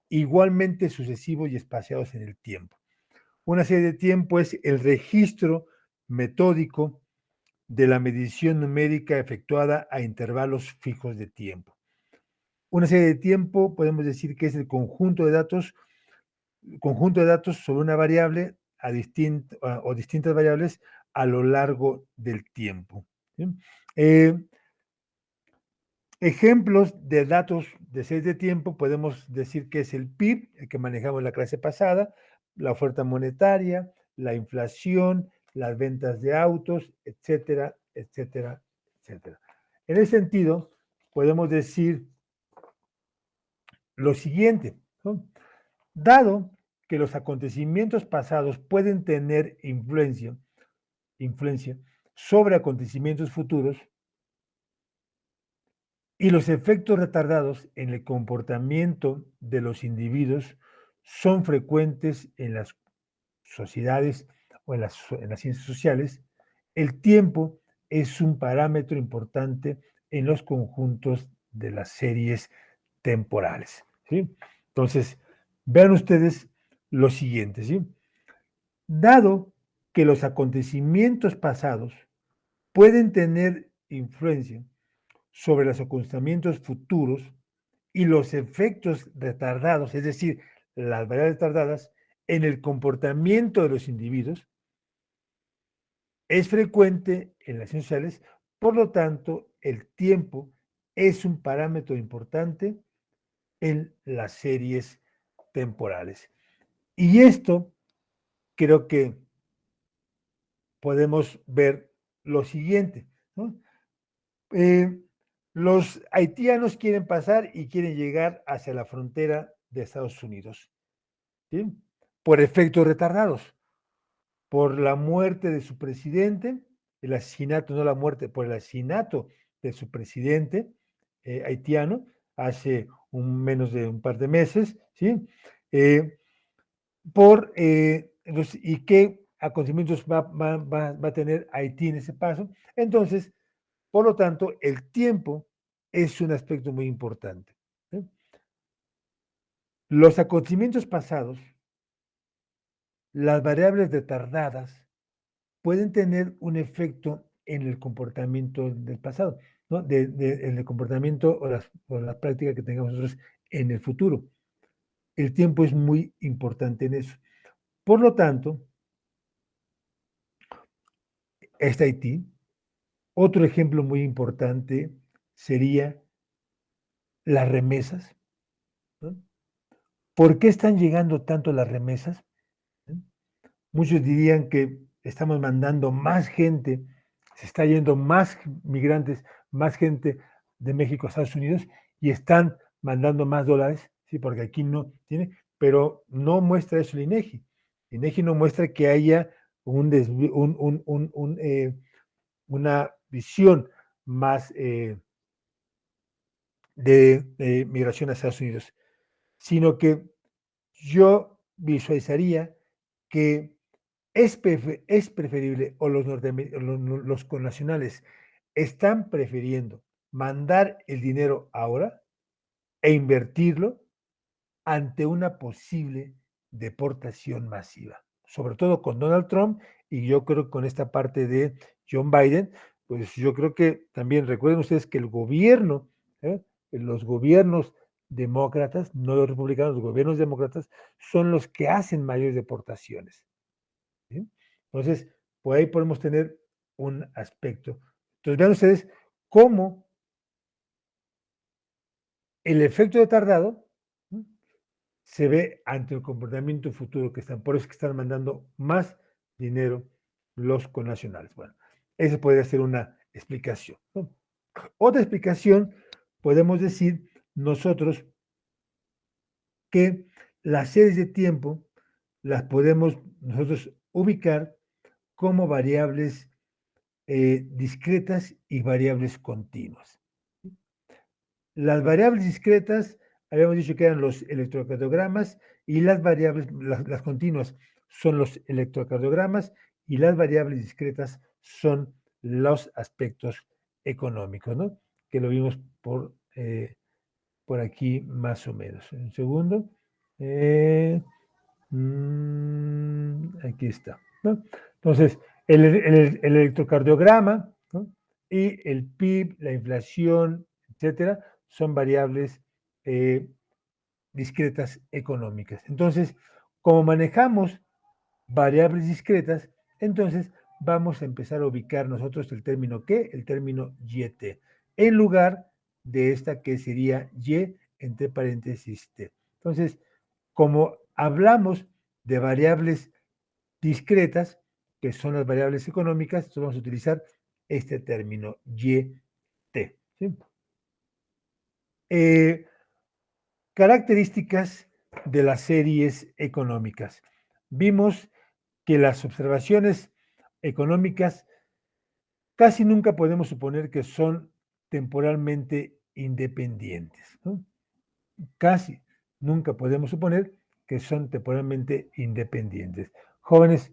igualmente sucesivos y espaciados en el tiempo. Una serie de tiempo es el registro metódico de la medición numérica efectuada a intervalos fijos de tiempo. Una serie de tiempo podemos decir que es el conjunto de datos sobre una variable o distintas variables a lo largo del tiempo. ¿Sí? Ejemplos de datos de series de tiempo podemos decir que es el PIB, el que manejamos en la clase pasada, la oferta monetaria, la inflación, las ventas de autos, etcétera, etcétera, etcétera. En ese sentido, podemos decir lo siguiente, ¿no? Dado que los acontecimientos pasados pueden tener influencia sobre acontecimientos futuros y los efectos retardados en el comportamiento de los individuos son frecuentes en las sociedades o en las ciencias sociales, el tiempo es un parámetro importante en los conjuntos de las series temporales. ¿Sí? Entonces, vean ustedes lo siguiente, ¿sí? Dado que los acontecimientos pasados pueden tener influencia sobre los acontecimientos futuros y los efectos retardados, es decir, las variables retardadas, en el comportamiento de los individuos, es frecuente en las ciencias sociales, por lo tanto, el tiempo es un parámetro importante en las series temporales. Y esto creo que podemos ver lo siguiente, ¿no? Los haitianos quieren pasar y quieren llegar hacia la frontera de Estados Unidos, ¿sí? Por efectos retardados, por la muerte de su presidente, el asesinato, no la muerte, por el asesinato de su presidente haitiano hace menos de un par de meses, ¿sí? ¿Y qué acontecimientos va a tener Haití en ese paso? Entonces, por lo tanto, el tiempo es un aspecto muy importante. ¿Sí? Los acontecimientos pasados, las variables retardadas, pueden tener un efecto en el comportamiento del pasado, ¿no? En el comportamiento o la práctica que tengamos nosotros en el futuro. El tiempo es muy importante en eso. Por lo tanto, este Haití, otro ejemplo muy importante sería las remesas, ¿no? ¿Por qué están llegando tanto las remesas? Muchos dirían que estamos mandando más gente, se está yendo más migrantes, más gente de México a Estados Unidos y están mandando más dólares, sí, porque aquí no tiene, pero no muestra eso el INEGI. El INEGI no muestra que haya una visión más de migración a Estados Unidos, sino que yo visualizaría que es preferible, o los connacionales están prefiriendo mandar el dinero ahora e invertirlo ante una posible deportación masiva, sobre todo con Donald Trump, y yo creo que con esta parte de John Biden, pues yo creo que también recuerden ustedes que el gobierno, los gobiernos demócratas, no los republicanos, los gobiernos demócratas son los que hacen mayores deportaciones. ¿Sí? Entonces, por ahí podemos tener un aspecto. Entonces, vean ustedes cómo el efecto de tardado, ¿sí?, se ve ante el comportamiento futuro que están. Por eso es que están mandando más dinero los connacionales. Bueno, esa podría ser una explicación, ¿no? Otra explicación, podemos decir nosotros que las series de tiempo las podemos nosotros ubicar como variables discretas y variables continuas. Las variables discretas, habíamos dicho que eran los electrocardiogramas, y las variables, las continuas, son los electrocardiogramas, y las variables discretas son los aspectos económicos, ¿no? Que lo vimos por por aquí más o menos. Un segundo. Aquí está, ¿no? Entonces, el electrocardiograma, ¿no? Y el PIB, la inflación, etcétera, son variables discretas económicas. Entonces, como manejamos variables discretas, entonces vamos a empezar a ubicar nosotros el término ¿qué? El término YT, en lugar de esta que sería Y entre paréntesis T. Entonces, como hablamos de variables discretas, que son las variables económicas, entonces vamos a utilizar este término YT. ¿Sí? Características de las series económicas. Vimos que las observaciones económicas casi nunca podemos suponer que son temporalmente independientes, ¿no? Casi nunca podemos suponer que son temporalmente independientes. Jóvenes,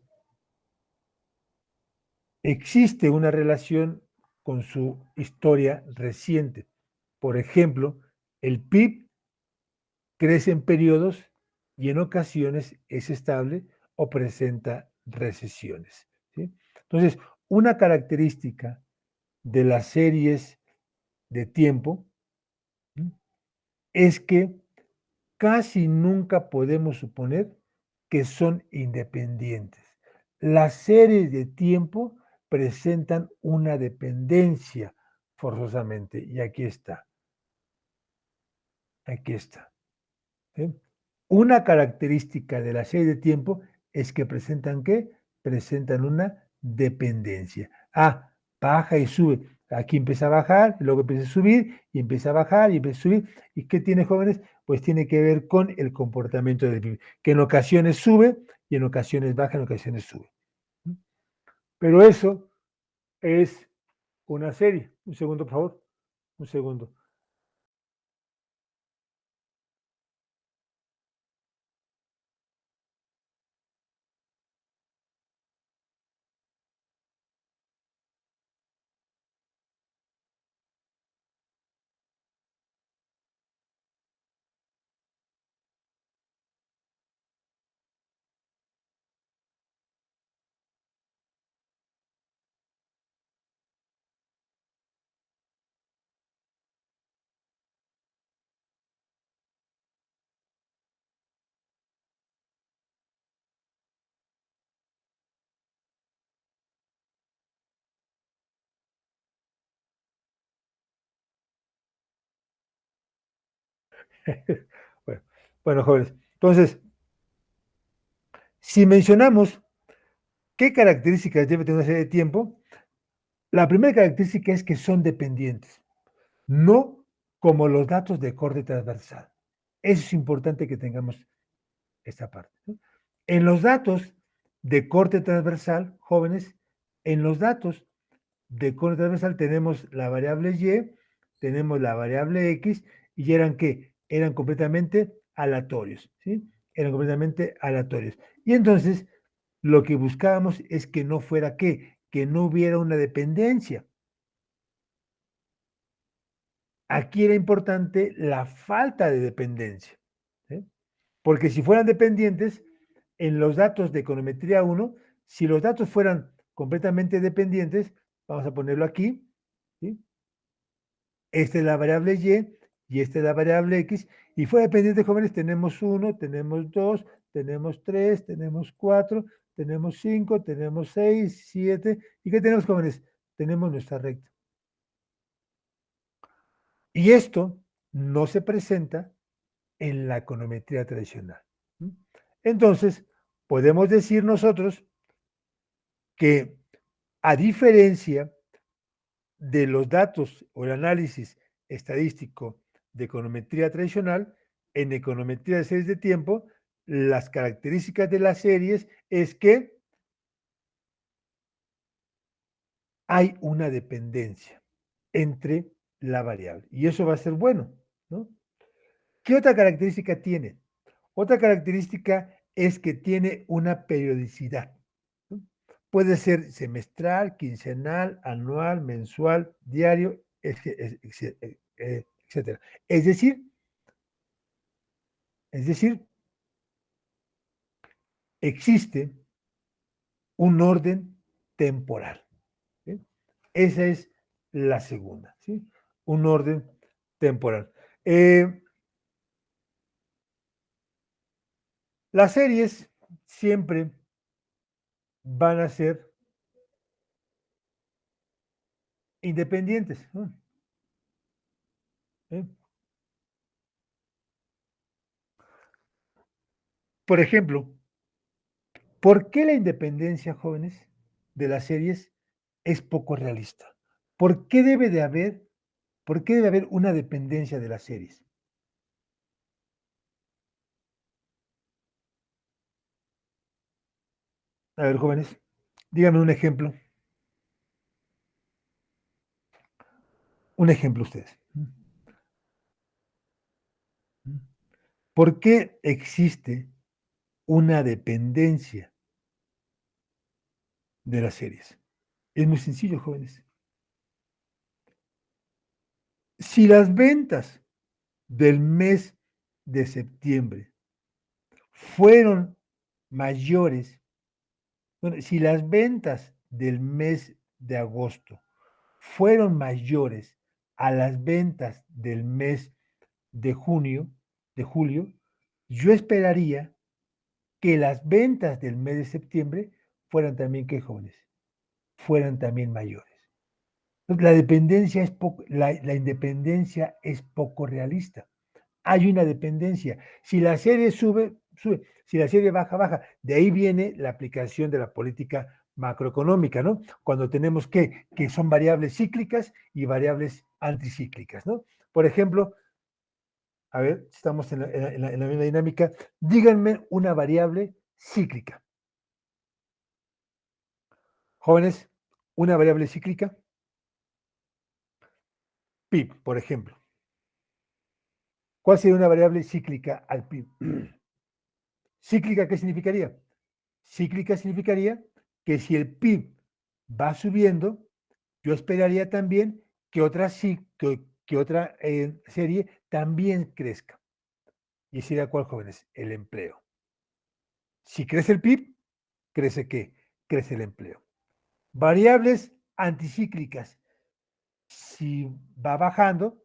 existe una relación con su historia reciente. Por ejemplo, el PIB crece en periodos y en ocasiones es estable o presenta recesiones, ¿sí? Entonces, una característica de las series de tiempo, ¿sí?, es que casi nunca podemos suponer que son independientes. Las series de tiempo presentan una dependencia forzosamente, y aquí está. ¿Sí? Una característica de la serie de tiempo es que presentan ¿qué? Presentan una dependencia. Ah, baja y sube. Aquí empieza a bajar, luego empieza a subir, y empieza a bajar, y empieza a subir. ¿Y qué tiene, jóvenes? Pues tiene que ver con el comportamiento del PIB, que en ocasiones sube, y en ocasiones baja, en ocasiones sube. Pero eso es una serie. Un segundo, por favor. Un segundo. Bueno, bueno, jóvenes. Entonces, si mencionamos qué características debe tener una serie de tiempo, la primera característica es que son dependientes, no como los datos de corte transversal. Eso es importante que tengamos esta parte, ¿no? En los datos de corte transversal, jóvenes, en los datos de corte transversal tenemos la variable y, tenemos la variable x, y eran ¿qué? Eran completamente aleatorios, ¿sí? Eran completamente aleatorios. Y entonces, lo que buscábamos es que no fuera ¿qué? Que no hubiera una dependencia. Aquí era importante la falta de dependencia, ¿sí? Porque si fueran dependientes, en los datos de econometría 1, si los datos fueran completamente dependientes, vamos a ponerlo aquí, ¿sí? Esta es la variable y esta es la variable x, y fuera dependiente, jóvenes, tenemos 1, tenemos 2, tenemos 3, tenemos 4, tenemos 5, tenemos 6, 7, ¿y qué tenemos, jóvenes? Tenemos nuestra recta. Y esto no se presenta en la econometría tradicional. Entonces, podemos decir nosotros que, a diferencia de los datos o el análisis estadístico de econometría tradicional, en econometría de series de tiempo, las características de las series es que hay una dependencia entre la variable. Y eso va a ser bueno, ¿no? ¿Qué otra característica tiene? Otra característica es que tiene una periodicidad, ¿no? Puede ser semestral, quincenal, anual, mensual, diario, etcétera. Es decir, Es decir, existe un orden temporal. ¿Sí? Esa es la segunda, ¿sí? Un orden temporal. Las series siempre van a ser independientes, ¿no? ¿Eh? Por ejemplo, ¿por qué la independencia, jóvenes, de las series es poco realista? ¿Por qué debe de haber, por qué debe haber una dependencia de las series? A ver, jóvenes, díganme un ejemplo ustedes. ¿Por qué existe una dependencia de las series? Es muy sencillo, jóvenes. Si las ventas del mes de septiembre fueron mayores, bueno, si las ventas del mes de agosto fueron mayores a las ventas del mes de junio, de julio, yo esperaría que las ventas del mes de septiembre fueran también, ¿qué, jóvenes? Fueran también mayores. La dependencia es poco, la independencia es poco realista. Hay una dependencia. Si la serie sube, sube. Si la serie baja, baja. De ahí viene la aplicación de la política macroeconómica, ¿no? Cuando tenemos que son variables cíclicas y variables anticíclicas, ¿no? Por ejemplo, a ver, estamos en la misma dinámica. Díganme una variable cíclica. Jóvenes, una variable cíclica, PIB, por ejemplo. ¿Cuál sería una variable cíclica al PIB? ¿Cíclica qué significaría? Cíclica significaría que si el PIB va subiendo, yo esperaría también que otra, que otra serie también crezca. ¿Y sería cuál, jóvenes? El empleo. Si crece el PIB, ¿crece qué? Crece el empleo. Variables anticíclicas. Si va bajando,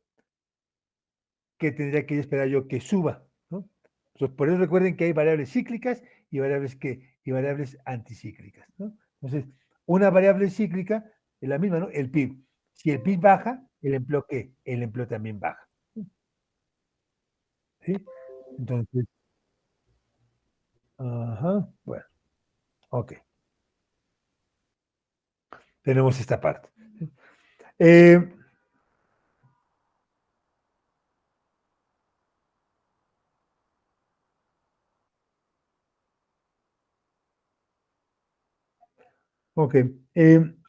¿qué tendría que esperar yo? Que suba, ¿no? Entonces, por eso recuerden que hay variables cíclicas y y variables anticíclicas, ¿no? Entonces, una variable cíclica es la misma, ¿no? El PIB. Si el PIB baja, ¿el empleo qué? El empleo también baja, ¿sí? Entonces, ajá, bueno, ok, tenemos esta parte. Eh, ok,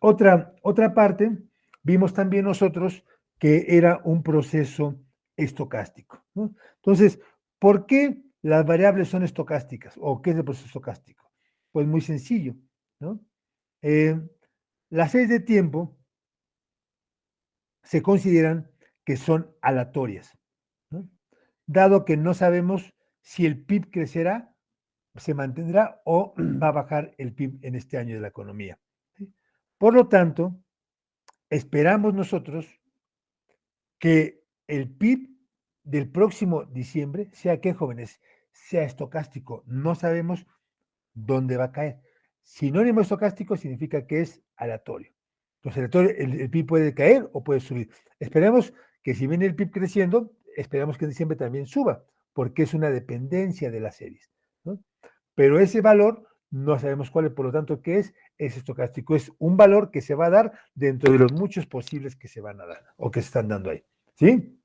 otra parte, vimos también nosotros que era un proceso estocástico, ¿no? Entonces, ¿por qué las variables son estocásticas? ¿O qué es el proceso estocástico? Pues muy sencillo, ¿no? Eh, las series de tiempo se consideran que son aleatorias, ¿no? Dado que no sabemos si el PIB crecerá, se mantendrá o va a bajar el PIB en este año de la economía. ¿Sí? Por lo tanto, esperamos nosotros que el PIB del próximo diciembre sea, ¿qué, jóvenes? Sea estocástico. No sabemos dónde va a caer. Sinónimo estocástico significa que es aleatorio. Entonces, el PIB puede caer o puede subir. Esperemos que si viene el PIB creciendo, esperamos que en diciembre también suba, porque es una dependencia de las series, ¿no? Pero ese valor no sabemos cuál es, por lo tanto, ¿qué es? Es estocástico. Es un valor que se va a dar dentro de los muchos posibles que se van a dar o que se están dando ahí. ¿Sí?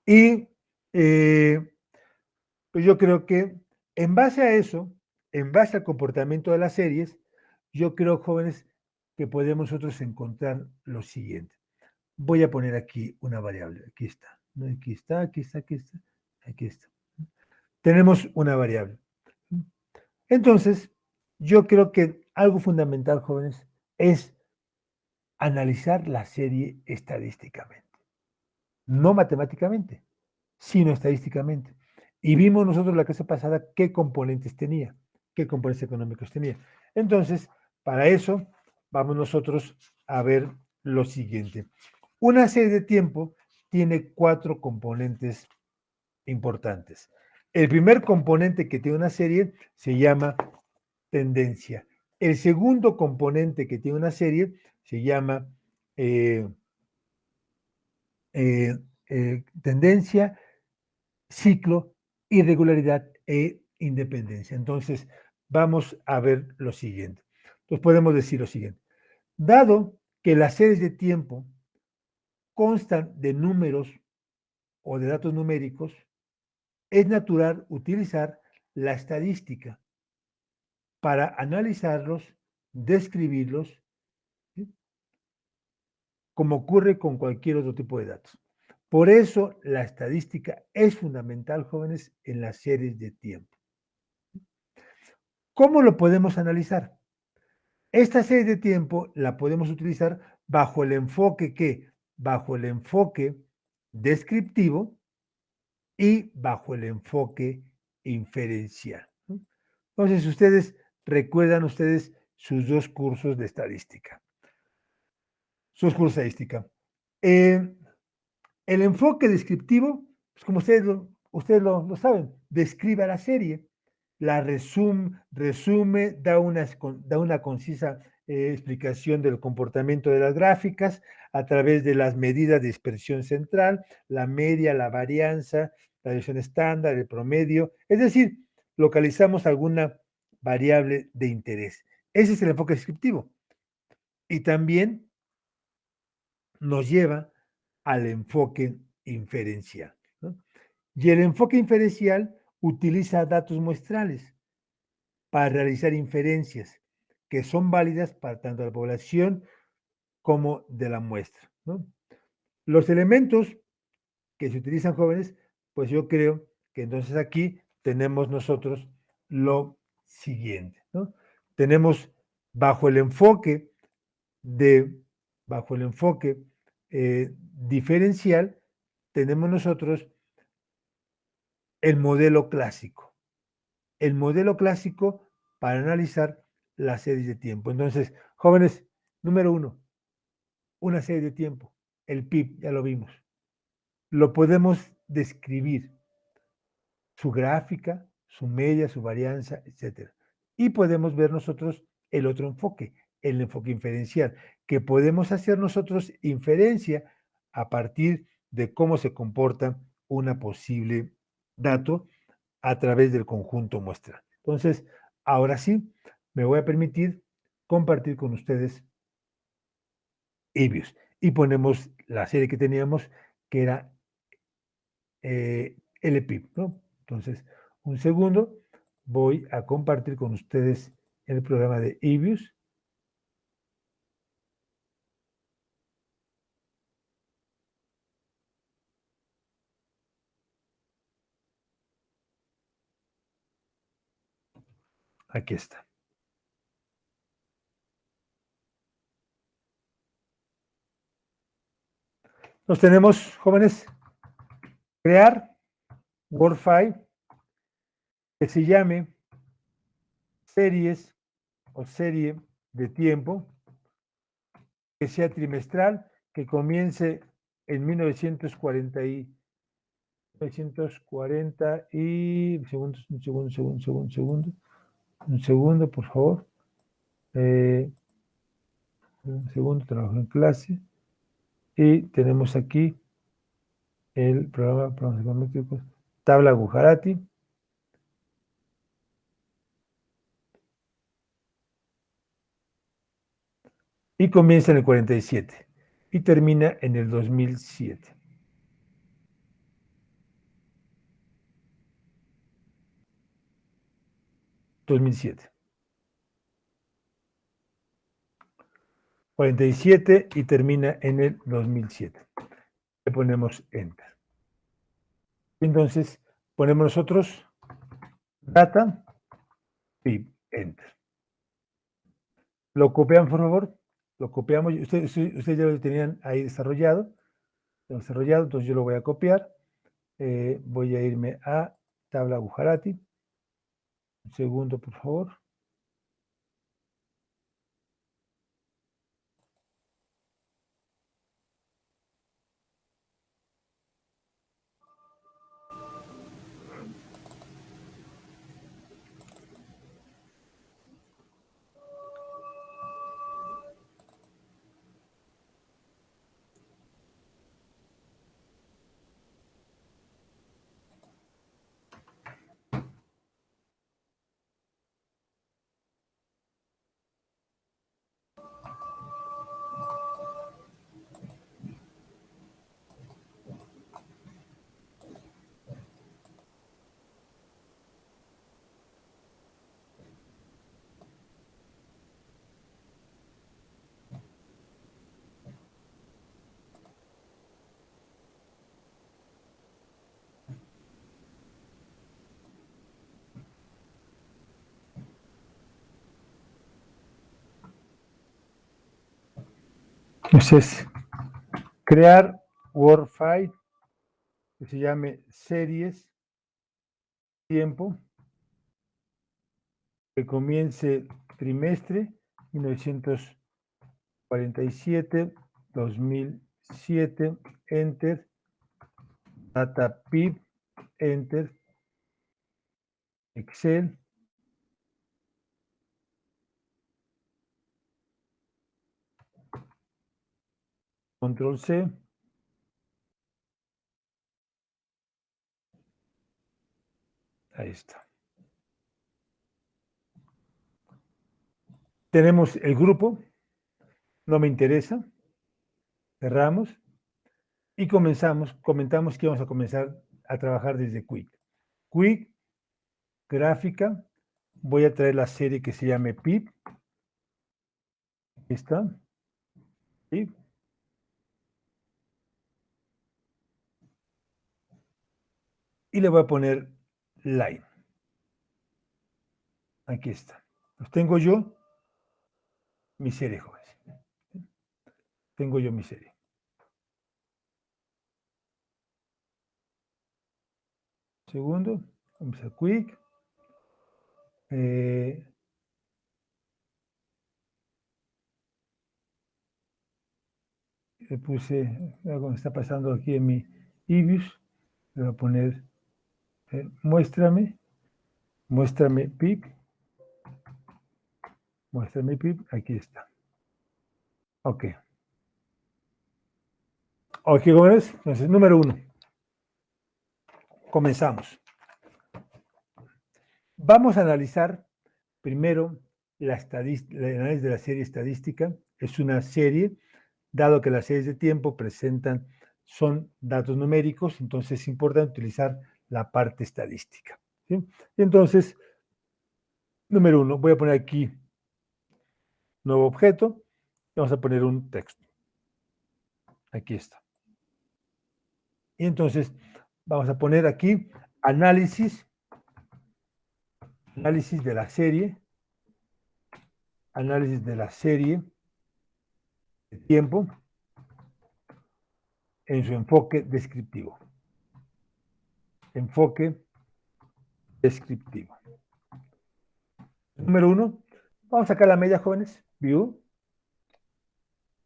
Y pues yo creo que en base a eso, en base al comportamiento de las series, yo creo, jóvenes, que podemos nosotros encontrar lo siguiente. Voy a poner aquí una variable. Aquí está. Aquí está, aquí está, aquí está, aquí está. Tenemos una variable. Entonces, yo creo que algo fundamental, jóvenes, es analizar la serie estadísticamente, no matemáticamente. sino estadísticamente. Y vimos nosotros la clase pasada qué componentes tenía, qué componentes económicos tenía. Entonces, para eso, vamos nosotros a ver lo siguiente. Una serie de tiempo tiene 4 componentes importantes. El primer componente que tiene una serie se llama tendencia. El segundo componente que tiene una serie se llama eh, tendencia, ciclo, irregularidad e independencia. Entonces, vamos a ver lo siguiente. Entonces, podemos decir lo siguiente. Dado que las series de tiempo constan de números o de datos numéricos, es natural utilizar la estadística para analizarlos, describirlos, ¿sí? Como ocurre con cualquier otro tipo de datos. Por eso la estadística es fundamental, jóvenes, en las series de tiempo. ¿Cómo lo podemos analizar? Esta serie de tiempo la podemos utilizar bajo el enfoque que, bajo el enfoque descriptivo y bajo el enfoque inferencial. Entonces, ustedes recuerdan ustedes sus 2 cursos de estadística. Sus cursos de estadística. El enfoque descriptivo, pues como ustedes lo saben, describe a la serie, la resume, da una concisa explicación del comportamiento de las gráficas a través de las medidas de dispersión central, la media, la varianza, la desviación estándar, el promedio, es decir, localizamos alguna variable de interés. Ese es el enfoque descriptivo. Y también nos lleva al enfoque inferencial, ¿no? Y el enfoque inferencial utiliza datos muestrales para realizar inferencias que son válidas para tanto la población como de la muestra, ¿no? Los elementos que se utilizan, jóvenes, pues yo creo que entonces aquí tenemos nosotros lo siguiente, ¿no? Tenemos bajo el enfoque de, bajo el enfoque diferencial, tenemos nosotros el modelo clásico. El modelo clásico para analizar las series de tiempo. Entonces, jóvenes, número 1, una serie de tiempo. El PIB, ya lo vimos. Lo podemos describir, su gráfica, su media, su varianza, etc. Y podemos ver nosotros el otro enfoque, el enfoque inferencial, que podemos hacer nosotros inferencia a partir de cómo se comporta una posible dato a través del conjunto muestral. Entonces, ahora sí, me voy a permitir compartir con ustedes Ibius. Y ponemos la serie que teníamos, que era LPIP, ¿no? Entonces, un segundo, voy a compartir con ustedes el programa de Ibius. Aquí está. Nos tenemos, jóvenes, crear WordFile que se llame series o serie de tiempo, que sea trimestral, que comience en 1940 y un segundo, por favor. Un segundo, trabajo en clase. Y tenemos aquí el programa econométricos, tabla Gujarati. Y comienza en el 47 y termina en el 2007. 2007. 47 y termina en el 2007. Le ponemos Enter. Entonces, ponemos nosotros data y Enter. Lo copian, por favor. Lo copiamos. Ustedes ya lo tenían ahí desarrollado. Entonces yo lo voy a copiar. Voy a irme a tabla Bujarati. Un segundo, por favor. Entonces, crear Word file que se llame series, tiempo, que comience trimestre 1947-2007, enter, data pib, enter, Excel, control C, ahí está. Tenemos el grupo, no me interesa, cerramos y comentamos que vamos a comenzar a trabajar desde Quick. Quick, gráfica, voy a traer la serie que se llame PIB, está, PIB, y le voy a poner line. Aquí está. Pues tengo yo mi serie, jóvenes. Tengo yo mi serie. Segundo, vamos a Quick. Le puse, algo me está pasando aquí en mi Ibius. Le voy a poner, muéstrame PIB. Muéstrame PIB. Aquí está. Ok. Ok, jóvenes. Entonces, número 1. Comenzamos. Vamos a analizar primero el análisis de la serie estadística. Es una serie, dado que las series de tiempo son datos numéricos, entonces es importante utilizar la parte estadística. ¿Sí? Entonces, número 1, voy a poner aquí nuevo objeto y vamos a poner un texto. Aquí está. Y entonces vamos a poner aquí análisis de la serie, análisis de la serie de tiempo en su enfoque descriptivo. Enfoque descriptivo. Número 1, vamos a sacar la media, jóvenes, view,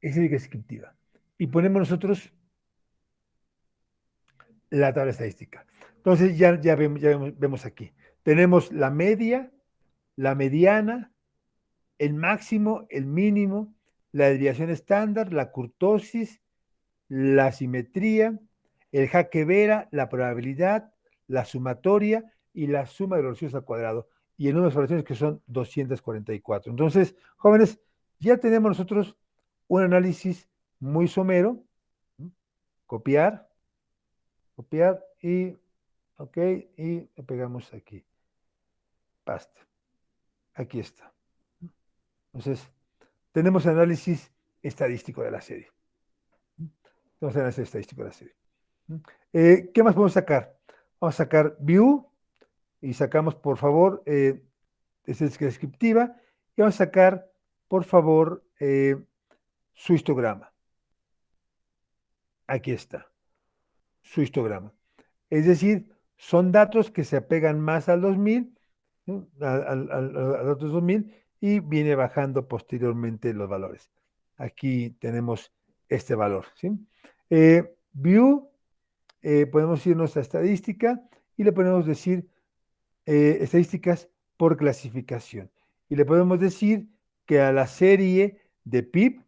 es descriptiva. Y ponemos nosotros la tabla estadística. Entonces ya vemos aquí. Tenemos la media, la mediana, el máximo, el mínimo, la desviación estándar, la kurtosis, la simetría, el jaque vera, la probabilidad, la sumatoria y la suma de los residuos al cuadrado. Y el número de observaciones que son 244. Entonces, jóvenes, ya tenemos nosotros un análisis muy somero. Copiar y, ok, y le pegamos aquí. Paste. Aquí está. Entonces, tenemos análisis estadístico de la serie. Tenemos análisis estadístico de la serie. ¿Qué más podemos sacar? Vamos a sacar view y sacamos, por favor, esta es descriptiva y vamos a sacar, por favor, su histograma. Aquí está, su histograma. Es decir, son datos que se apegan más al 2000, ¿sí? A datos 2000 y viene bajando posteriormente los valores. Aquí tenemos este valor, ¿sí? View, podemos irnos a estadística y le podemos decir estadísticas por clasificación. Y le podemos decir que a la serie de PIB,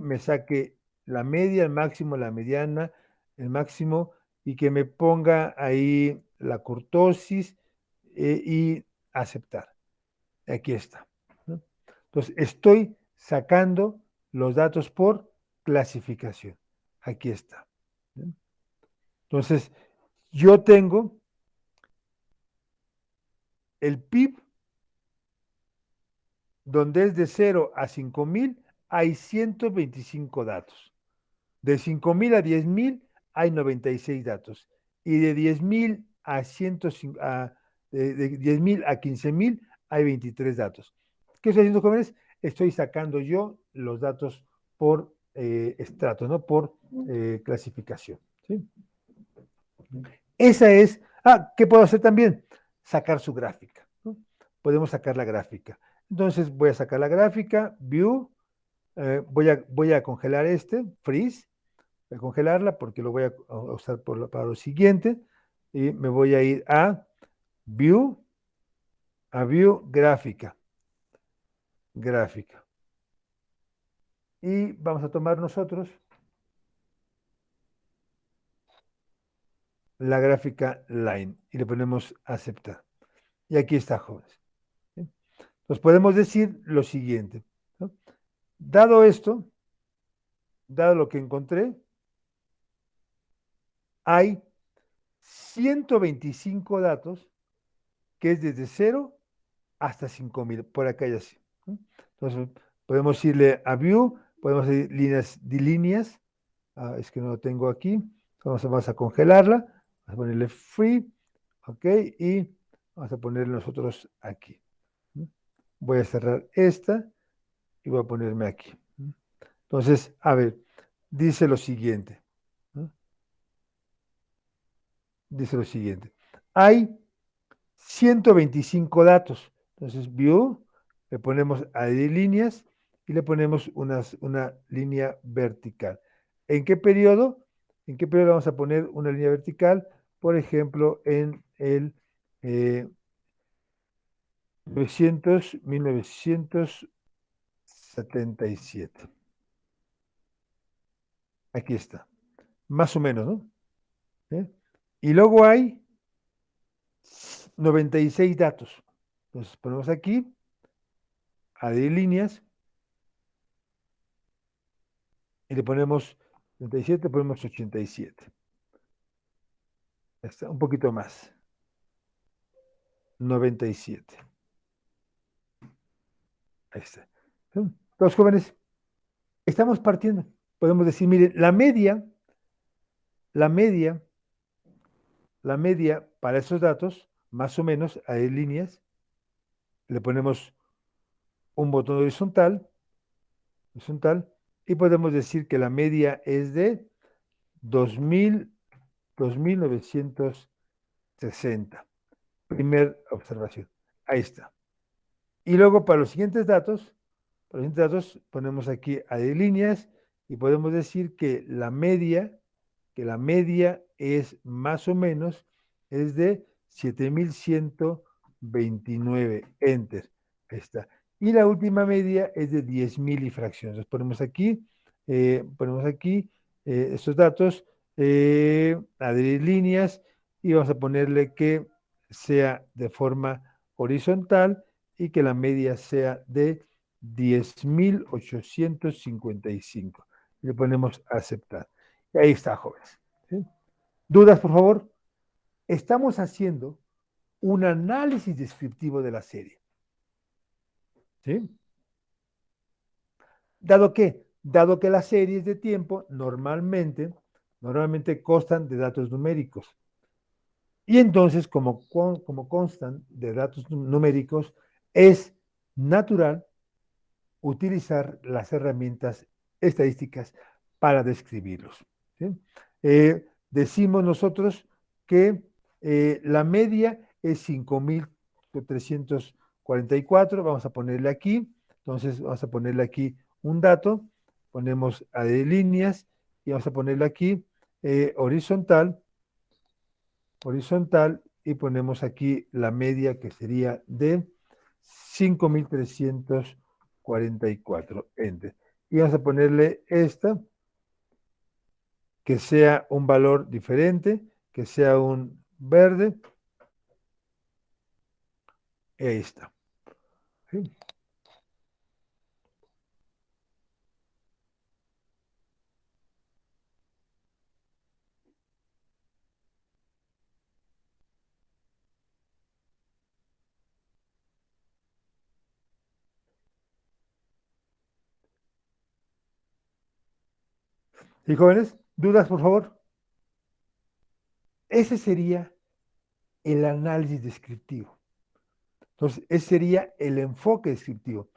me saque la media, el máximo, la mediana, el máximo, y que me ponga ahí la kurtosis y aceptar. Aquí está, ¿no? Entonces, estoy sacando los datos por clasificación. Aquí está, ¿no? Entonces, yo tengo el PIB donde es de 0 a 5000, hay 125 datos. De 5000 a 10000 hay 96 datos. Y de 10000 a, 105, de 10,000 a 15000 hay 23 datos. ¿Qué estoy haciendo, jóvenes? Estoy sacando yo los datos por estratos, ¿no? Por clasificación. ¿Sí? Esa es. ¿Qué puedo hacer también? Sacar su gráfica, ¿no? Podemos sacar la gráfica. Entonces voy a sacar la gráfica, View, voy a congelar Freeze, voy a congelarla porque lo voy a usar para lo siguiente, y me voy a ir a View, gráfica, gráfica. Y vamos a tomar nosotros la gráfica line y le ponemos aceptar. Y aquí está, jóvenes. ¿Sí? Nos podemos decir lo siguiente, ¿no? Dado esto, dado lo que encontré, hay 125 datos que es desde 0 hasta 5000, por acá y así, ¿no? Entonces, podemos irle a View, podemos ir líneas, es que no lo tengo aquí, vamos a congelarla, vamos a ponerle Free, ok, y vamos a ponerle nosotros aquí, ¿no? Voy a cerrar esta y voy a ponerme aquí, ¿no? Entonces, a ver, dice lo siguiente, ¿no? Dice lo siguiente. Hay 125 datos. Entonces, View, le ponemos añadir líneas y le ponemos una línea vertical. ¿En qué periodo? ¿En qué periodo vamos a poner una línea vertical? Por ejemplo, en el 1977. Aquí está. Más o menos, ¿no? ¿Eh? Y luego hay 96 datos. Entonces ponemos aquí, añadir líneas, y le ponemos 37, ponemos 87. Está un poquito más. 97. Ahí está. Entonces, jóvenes, estamos partiendo. Podemos decir, miren, la media, la media para esos datos, más o menos, hay líneas, le ponemos un botón horizontal, y podemos decir que la media es de 2960. Primer observación. Ahí está. Y luego para los siguientes datos ponemos aquí a de líneas y podemos decir que la media es más o menos es de 7129. Enter. Ahí está. Y la última media es de 10,000 y fracciones. Entonces ponemos aquí estos datos, adherir líneas y vamos a ponerle que sea de forma horizontal y que la media sea de 10,855. Le ponemos aceptar. Y ahí está, jóvenes. ¿Sí? ¿Dudas, por favor? Estamos haciendo un análisis descriptivo de la serie. ¿Sí? Dado que las series de tiempo normalmente constan de datos numéricos. Y entonces, como constan de datos numéricos, es natural utilizar las herramientas estadísticas para describirlos, ¿sí? decimos nosotros que la media es 5.344. Vamos a ponerle aquí. Entonces, vamos a ponerle aquí un dato. Ponemos a de líneas y vamos a ponerle aquí horizontal, y ponemos aquí la media que sería de 5.344. Enter. Y vamos a ponerle esta, que sea un valor diferente, que sea un verde. Y ahí está. ¿Sí? ¿Y jóvenes? ¿Dudas, por favor? Ese sería el análisis descriptivo. Entonces, ese sería el enfoque descriptivo.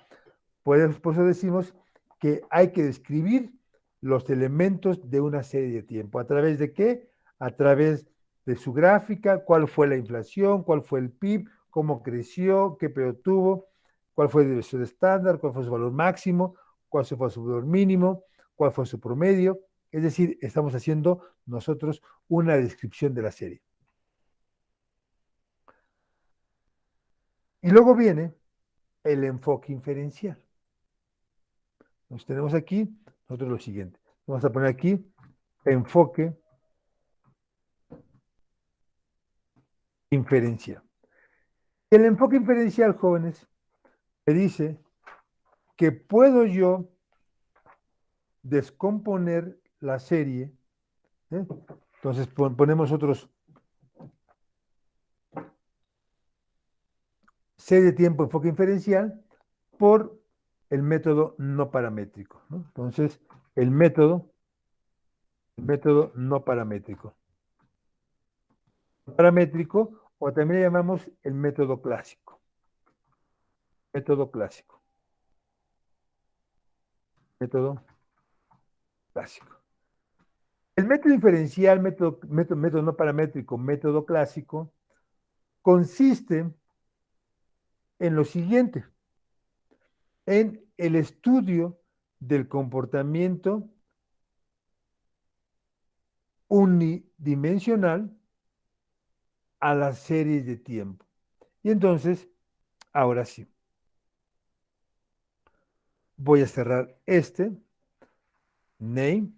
Por eso decimos que hay que describir los elementos de una serie de tiempo. ¿A través de qué? A través de su gráfica, cuál fue la inflación, cuál fue el PIB, cómo creció, qué periodo tuvo, cuál fue su estándar, cuál fue su valor máximo, cuál fue su valor mínimo, cuál fue su promedio. Es decir, estamos haciendo nosotros una descripción de la serie. Y luego viene el enfoque inferencial. Nos tenemos aquí, nosotros lo siguiente. Vamos a poner aquí enfoque inferencial. El enfoque inferencial, jóvenes, me dice que puedo yo descomponer la serie. ¿Eh? Entonces ponemos otros serie de tiempo enfoque inferencial por el método no paramétrico, ¿no? Entonces, el método no paramétrico. Paramétrico, o también le llamamos el método clásico. Método clásico. Método clásico. El método inferencial, método no paramétrico, método clásico, consiste en lo siguiente, en el estudio del comportamiento unidimensional a las series de tiempo. Y entonces, ahora sí, voy a cerrar name,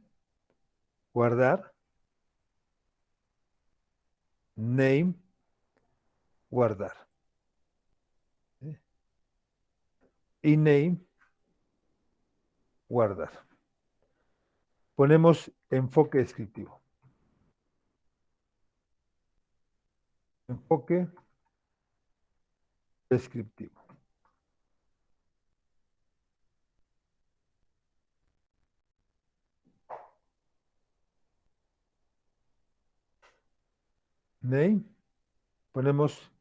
guardar, name, guardar. Y name, guardar. Ponemos enfoque descriptivo. Enfoque descriptivo. Name, ponemos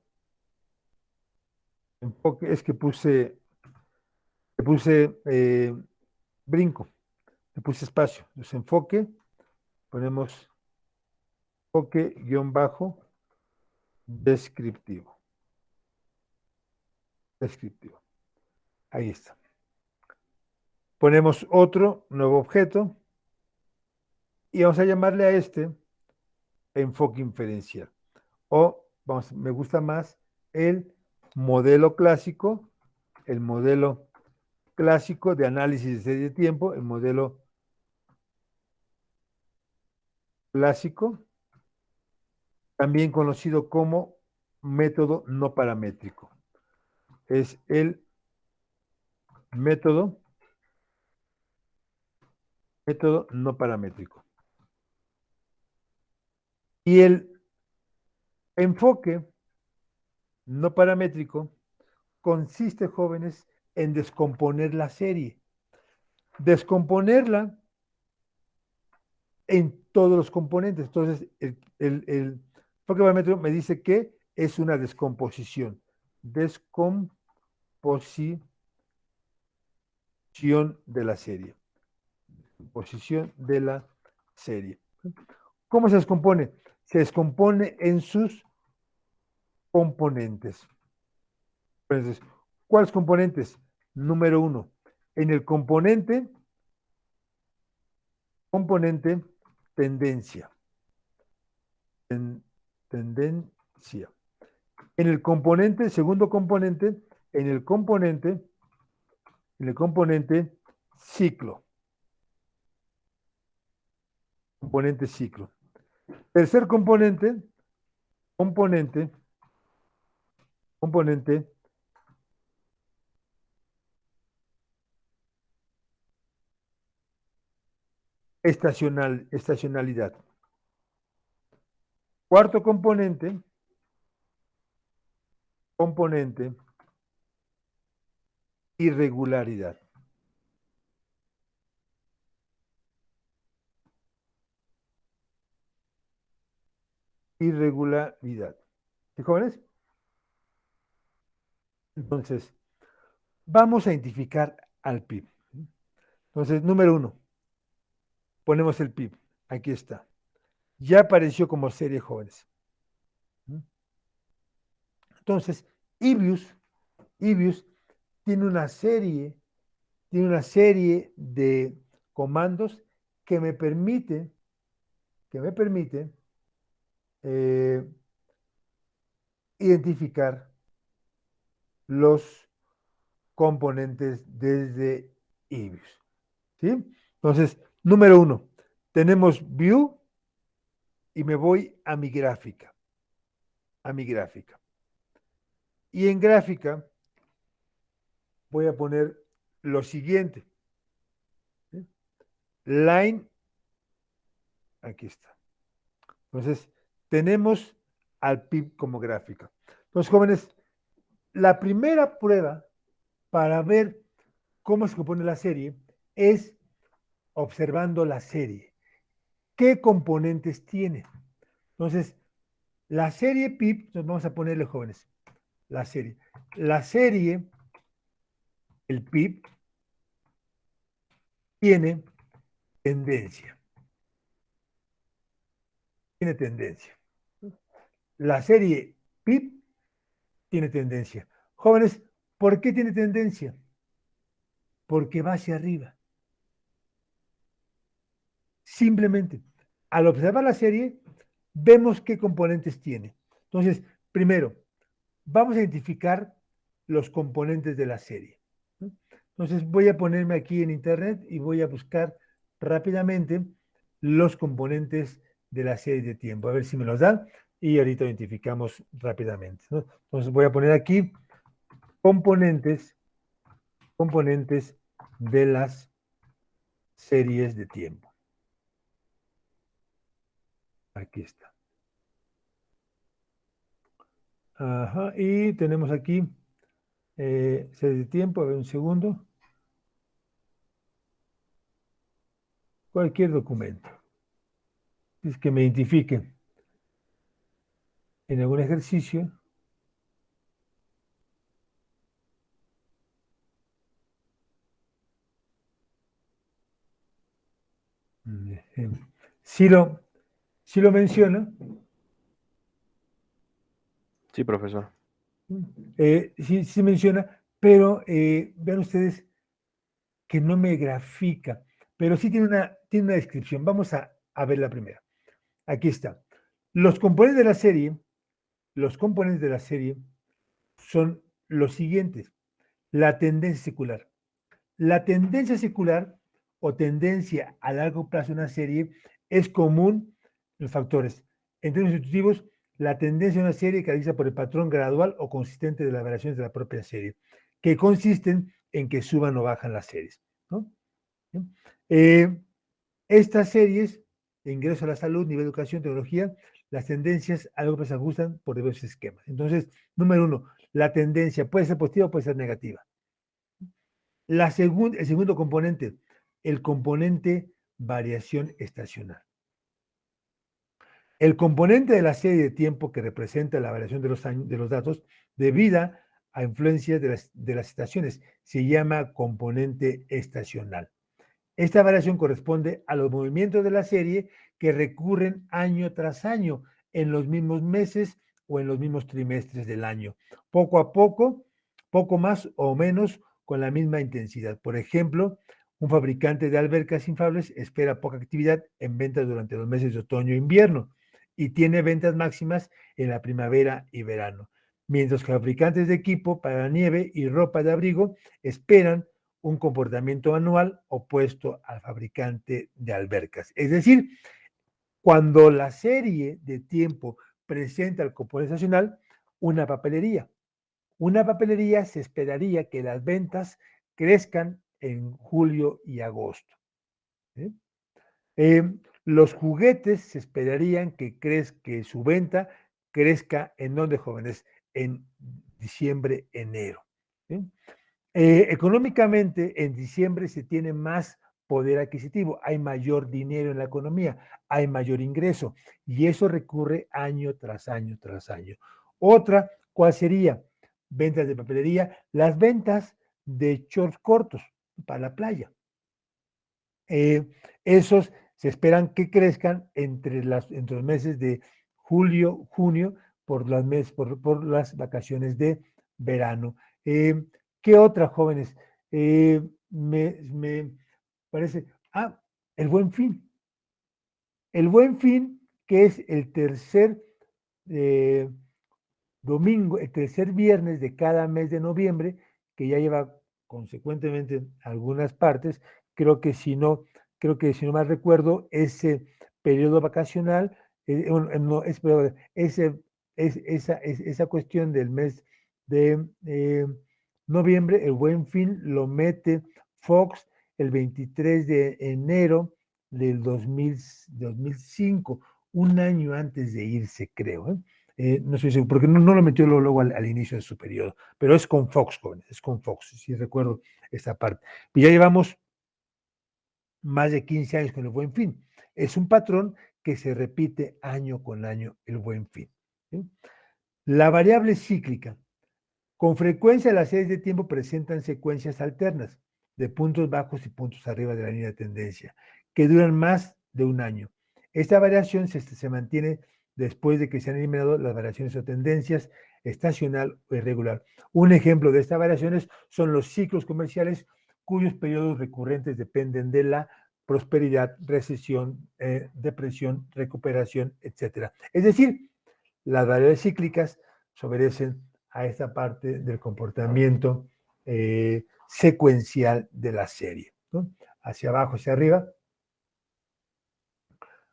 enfoque, es que puse brinco, le puse espacio. Entonces, ponemos enfoque guión bajo descriptivo. Descriptivo. Ahí está. Ponemos otro nuevo objeto y vamos a llamarle a enfoque inferencial. O, me gusta más el modelo clásico, de análisis de serie de tiempo, el modelo clásico, también conocido como método no paramétrico. Es el método no paramétrico. Y el enfoque no paramétrico consiste, jóvenes, en descomponer la serie. Descomponerla en todos los componentes. Entonces, el enfoque paramétrico me dice que es una descomposición. Descomposición de la serie. Posición de la serie. ¿Cómo se descompone? Se descompone en sus componentes. Entonces, ¿cuáles componentes? Número 1, en el componente tendencia. Tendencia. En el componente, segundo componente, en el componente ciclo. Componente ciclo. Tercer componente estacionalidad. Cuarto componente irregularidad. Irregularidad. ¿Sí, jóvenes? Entonces, vamos a identificar al PIB. Entonces, número 1, ponemos el PIB. Aquí está. Ya apareció como serie, jóvenes. Entonces, Ibius tiene una serie de comandos que me permite eh, identificar los componentes desde Ibius. ¿Sí? Entonces, número 1, tenemos view y me voy a mi gráfica. Y en gráfica voy a poner lo siguiente. ¿Sí? Line, aquí está. Entonces, tenemos al PIB como gráfica. Entonces, jóvenes, la primera prueba para ver cómo se compone la serie es observando la serie. ¿Qué componentes tiene? Entonces, la serie PIB, nos vamos a ponerle, jóvenes, la serie. La serie, el PIB, tiene tendencia. Tiene tendencia. La serie PIB tiene tendencia. Jóvenes, ¿por qué tiene tendencia? Porque va hacia arriba. Simplemente, al observar la serie, vemos qué componentes tiene. Entonces, primero, vamos a identificar los componentes de la serie. Entonces, voy a ponerme aquí en internet y voy a buscar rápidamente los componentes de la serie de tiempo, a ver si me los dan y ahorita identificamos rápidamente, ¿no? Entonces, voy a poner aquí componentes de las series de tiempo. Aquí está. Ajá, y tenemos aquí series de tiempo, a ver un segundo. Cualquier documento. Es que me identifique en algún ejercicio. Si lo, si lo menciona. Sí, profesor. Sí menciona, pero vean ustedes que no me grafica, pero sí tiene una descripción. Vamos a ver la primera. Aquí está. Los componentes de la serie son los siguientes. La tendencia secular. La tendencia secular o tendencia a largo plazo de una serie es común en los factores. En términos intuitivos, la tendencia de una serie caracteriza por el patrón gradual o consistente de las variaciones de la propia serie, que consisten en que suban o bajan las series, ¿no? Estas series, ingreso a la salud, nivel de educación, tecnología, las tendencias algo que se ajustan por diversos esquemas. Entonces, número 1, la tendencia puede ser positiva o puede ser negativa. El segundo componente, el componente variación estacional. El componente de la serie de tiempo que representa la variación de los datos debida a influencias de las estaciones se llama componente estacional. Esta variación corresponde a los movimientos de la serie que recurren año tras año en los mismos meses o en los mismos trimestres del año, poco a poco, poco más o menos con la misma intensidad. Por ejemplo, un fabricante de albercas inflables espera poca actividad en ventas durante los meses de otoño e invierno y tiene ventas máximas en la primavera y verano, mientras que fabricantes de equipo para la nieve y ropa de abrigo esperan un comportamiento anual opuesto al fabricante de albercas. Es decir, cuando la serie de tiempo presenta el componente estacional, una papelería. Una papelería se esperaría que las ventas crezcan en julio y agosto. ¿Sí? Los juguetes se esperarían que su venta crezca en donde jóvenes, en diciembre, enero. ¿Sí? Económicamente, en diciembre se tiene más poder adquisitivo, hay mayor dinero en la economía, hay mayor ingreso, y eso recurre año tras año tras año. Otra, ¿cuál sería? Ventas de papelería, las ventas de shorts cortos para la playa. Esos se esperan que crezcan entre los meses de julio, junio, por las vacaciones de verano. ¿Qué otras, jóvenes? Me parece, el Buen Fin. El Buen Fin, que es el tercer eh, domingo, el tercer viernes de cada mes de noviembre, que ya lleva consecuentemente algunas partes, creo que si no, creo que si no mal recuerdo, ese periodo vacacional, no, esa cuestión del mes de noviembre, el Buen Fin lo mete Fox el 23 de enero del 2005, un año antes de irse, creo. No estoy seguro, porque no lo metió luego al inicio de su periodo, pero es con Fox, jóvenes, es con Fox, si recuerdo esta parte. Y ya llevamos más de 15 años con el Buen Fin. Es un patrón que se repite año con año, el Buen Fin. ¿Sí? La variable cíclica. Con frecuencia las series de tiempo presentan secuencias alternas de puntos bajos y puntos arriba de la línea de tendencia, que duran más de un año. Esta variación se mantiene después de que se han eliminado las variaciones o tendencias estacional o irregular. Un ejemplo de estas variaciones son los ciclos comerciales cuyos periodos recurrentes dependen de la prosperidad, recesión, depresión, recuperación, etc. Es decir, las variables cíclicas se obedecen a esta parte del comportamiento secuencial de la serie, ¿no? Hacia abajo, hacia arriba,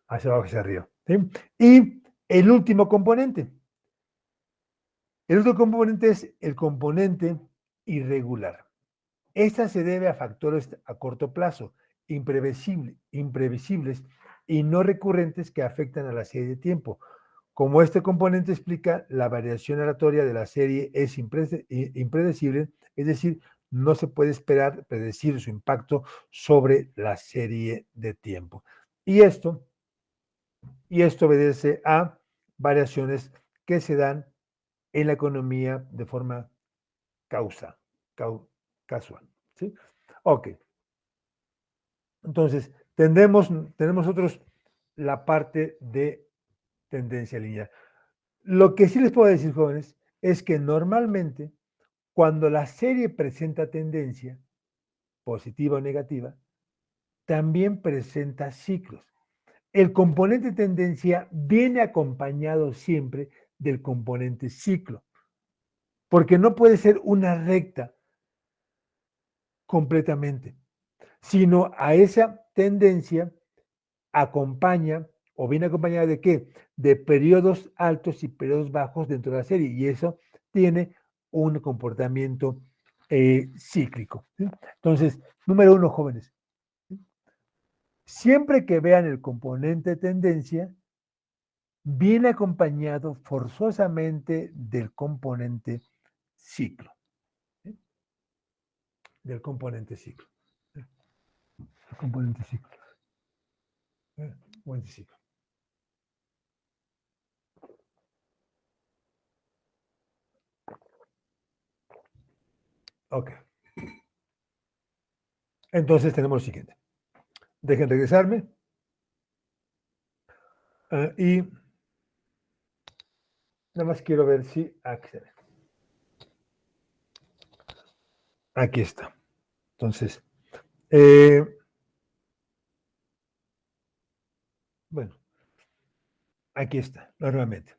hacia abajo, hacia arriba. ¿Sí? Y el último componente es el componente irregular. Esta se debe a factores a corto plazo, imprevisibles y no recurrentes que afectan a la serie de tiempo. Como este componente explica, la variación aleatoria de la serie es impredecible, es decir, no se puede esperar predecir su impacto sobre la serie de tiempo. Y esto obedece a variaciones que se dan en la economía de forma casual. ¿Sí? Ok. Entonces, tenemos nosotros la parte de tendencia lineal. Lo que sí les puedo decir, jóvenes, es que normalmente cuando la serie presenta tendencia, positiva o negativa, también presenta ciclos. El componente tendencia viene acompañado siempre del componente ciclo, porque no puede ser una recta completamente, sino a esa tendencia acompaña o viene acompañada de qué? De periodos altos y periodos bajos dentro de la serie, y eso tiene un comportamiento cíclico. ¿Sí? Entonces, número uno, jóvenes, siempre que vean el componente tendencia, viene acompañado forzosamente del componente ciclo. ¿Sí? Del componente ciclo. El componente ciclo. Componente ciclo. Ok. Entonces tenemos lo siguiente. Dejen regresarme. Y nada más quiero ver si aquí está. Entonces, bueno, aquí está, nuevamente.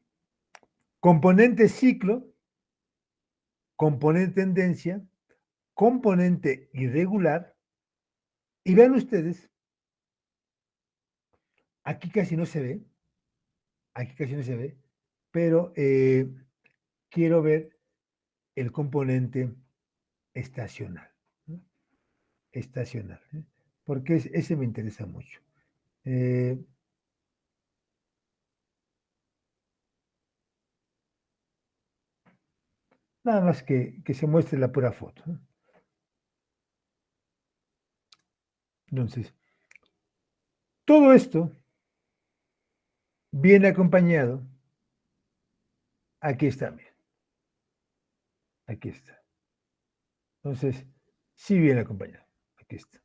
Componente ciclo, componente tendencia, componente irregular. Y vean ustedes, aquí casi no se ve, aquí casi no se ve, pero quiero ver el componente estacional, ¿no? Estacional, ¿eh? Porque ese me interesa mucho. Eh, Nada más que se muestre la pura foto, ¿no? Entonces, todo esto viene acompañado, aquí está, miren, aquí está. Entonces, sí viene acompañado, aquí está.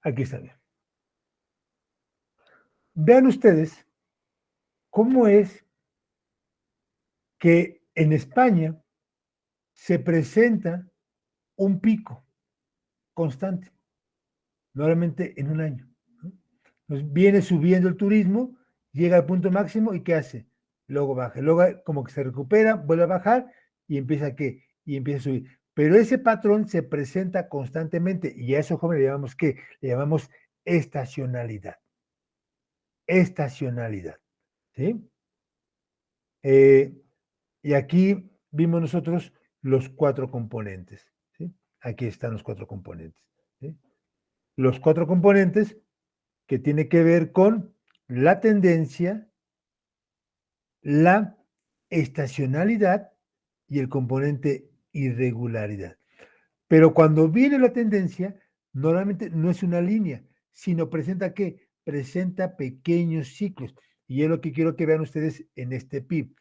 Aquí está bien. Vean ustedes cómo es que en España se presenta un pico constante, normalmente en un año, ¿no? Entonces viene subiendo el turismo, llega al punto máximo y ¿qué hace? Luego baja, luego como que se recupera, vuelve a bajar y empieza ¿qué? Y empieza a subir. Pero ese patrón se presenta constantemente y a eso, joven, le llamamos ¿qué? Le llamamos estacionalidad. Estacionalidad, ¿sí? Eh, y aquí vimos nosotros los cuatro componentes, ¿sí? Aquí están los cuatro componentes, ¿sí? Los cuatro componentes que tiene que ver con la tendencia, la estacionalidad y el componente irregularidad. Pero cuando viene la tendencia, normalmente no es una línea, sino presenta ¿qué? Presenta pequeños ciclos. Y es lo que quiero que vean ustedes en este PIB.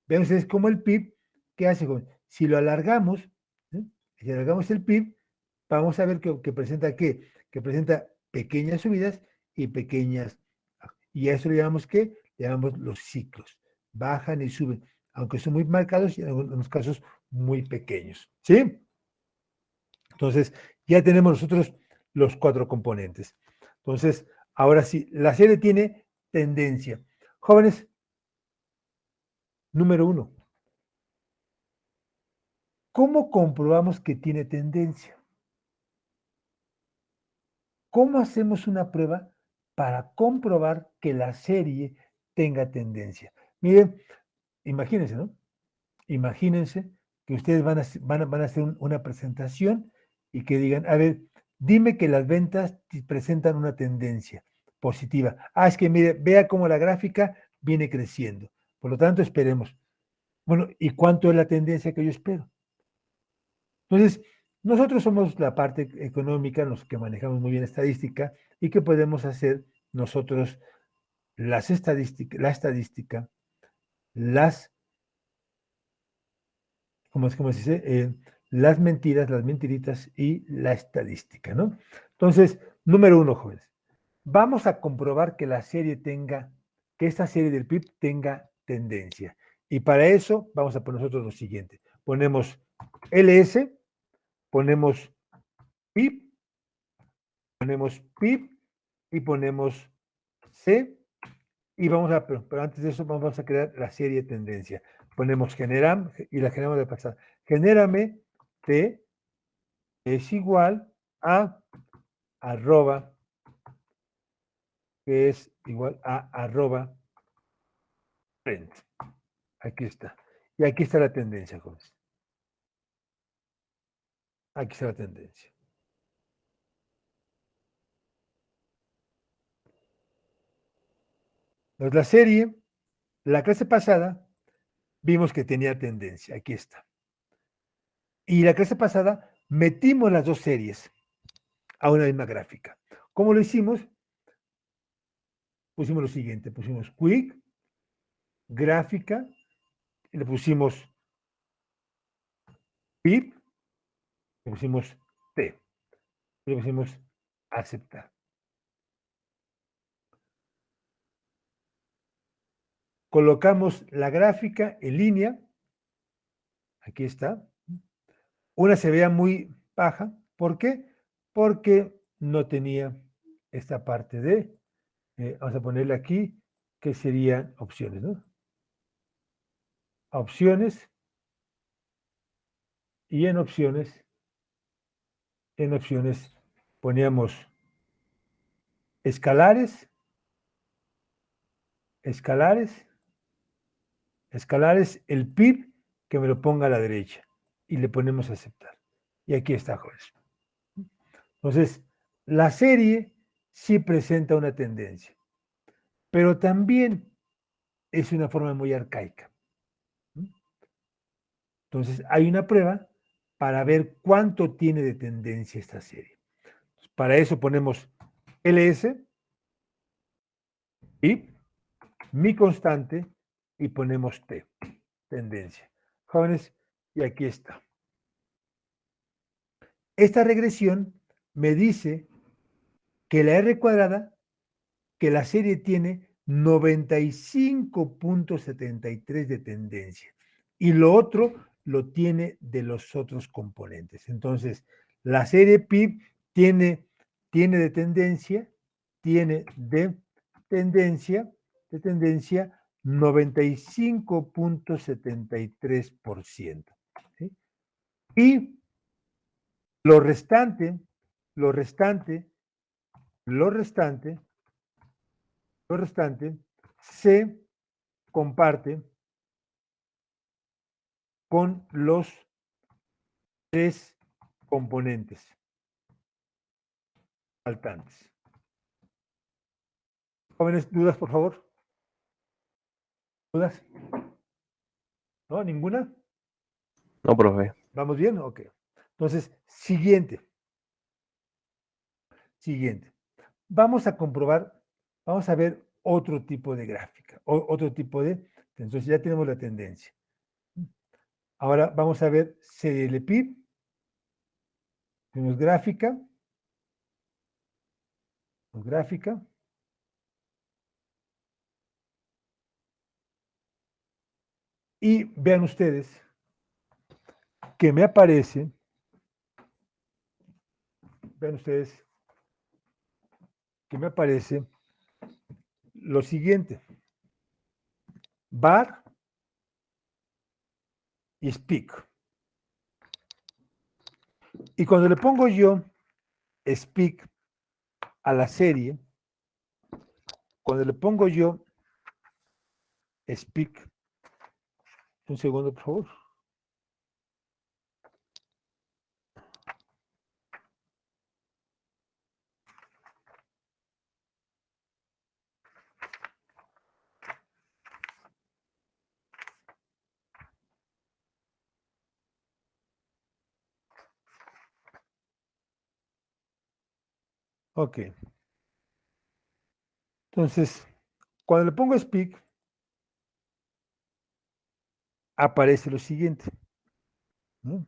Vean ustedes cómo el PIB, ¿qué hace? Si lo alargamos, ¿eh? Si alargamos el PIB, vamos a ver que presenta ¿qué? Que presenta pequeñas subidas y pequeñas. Y a eso le llamamos ¿qué? Le llamamos los ciclos. Bajan y suben, aunque son muy marcados y en algunos casos muy pequeños. ¿Sí? Entonces, ya tenemos nosotros los cuatro componentes. Entonces, ahora sí, la serie tiene tendencia. Jóvenes, número uno, ¿cómo comprobamos que tiene tendencia? ¿Cómo hacemos una prueba para comprobar que la serie tenga tendencia? Miren, imagínense, ¿no? Imagínense que ustedes van a hacer una presentación y que digan, a ver, dime que las ventas presentan una tendencia positiva. Ah, es que mire, vea cómo la gráfica viene creciendo. Por lo tanto, esperemos. Bueno, ¿y cuánto es la tendencia que yo espero? Entonces, nosotros somos la parte económica, los que manejamos muy bien estadística y que podemos hacer nosotros la estadística, las como se dice, las mentiras, las mentiritas y la estadística, ¿no? Entonces, número uno, jóvenes, vamos a comprobar que que esta serie del PIB tenga tendencia. Y para eso vamos a poner nosotros lo siguiente. Ponemos LS, ponemos PIB, ponemos PIB y ponemos C. Y pero antes de eso vamos a crear la serie de tendencia. Ponemos generam y la generamos de pasada. Genérame T es igual a arroba, que es igual a arroba print. Aquí está. Y aquí está la tendencia, jóvenes. Aquí está la tendencia. Entonces, la serie, la clase pasada, vimos que tenía tendencia. Aquí está. Y la clase pasada metimos las dos series a una misma gráfica. ¿Cómo lo hicimos? Pusimos lo siguiente. Pusimos quick, gráfica, y le pusimos PIB, le pusimos T, le pusimos aceptar. Colocamos la gráfica en línea, aquí está. Una se veía muy baja, ¿por qué? Porque no tenía esta parte de, vamos a ponerle aquí, que serían opciones, ¿no? Opciones, y en opciones poníamos escalares, escalares, escalares, el PIB que me lo ponga a la derecha y le ponemos aceptar. Y aquí está, jóvenes. Entonces, la serie sí presenta una tendencia, pero también es una forma muy arcaica. Entonces, hay una prueba para ver cuánto tiene de tendencia esta serie. Para eso ponemos LS y mi constante y ponemos T, tendencia. Jóvenes, y aquí está. Esta regresión me dice que la R cuadrada, que la serie tiene 95.73 de tendencia y lo otro lo tiene de los otros componentes. Entonces, la serie PIB tiene de tendencia, tiene de tendencia 95.73%. ¿Sí? Y lo restante, lo restante, lo restante, lo restante se comparte con los tres componentes faltantes. Jóvenes, ¿dudas, por favor? ¿Dudas? ¿No? ¿Ninguna? No, profe. ¿Vamos bien? Ok. Entonces, siguiente. Siguiente. Vamos a comprobar, vamos a ver otro tipo de gráfica, otro tipo de, entonces ya tenemos la tendencia. Ahora vamos a ver CLPIB, tenemos gráfica, y vean ustedes que me aparece, vean ustedes que me aparece lo siguiente, bar y speak. Y cuando le pongo yo speak a la serie, cuando le pongo yo speak, un segundo por favor. Ok. Entonces, cuando le pongo speak, aparece lo siguiente, ¿no?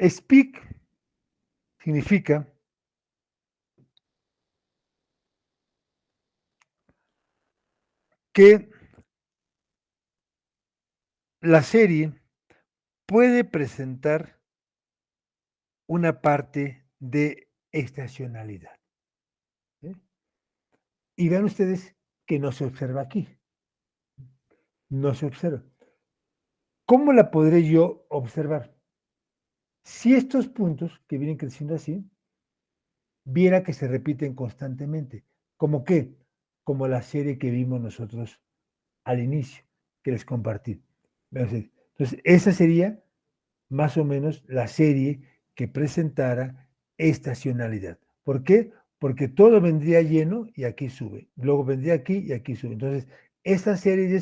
Speak significa que la serie puede presentar una parte de estacionalidad. ¿Sí? Y vean ustedes que no se observa aquí. No se observa. ¿Cómo la podré yo observar? Si estos puntos que vienen creciendo así, viera que se repiten constantemente. ¿Cómo qué? Como la serie que vimos nosotros al inicio, que les compartí. Entonces, esa sería más o menos la serie que presentara estacionalidad. ¿Por qué? Porque todo vendría lleno y aquí sube. Luego vendría aquí y aquí sube. Entonces, esta serie de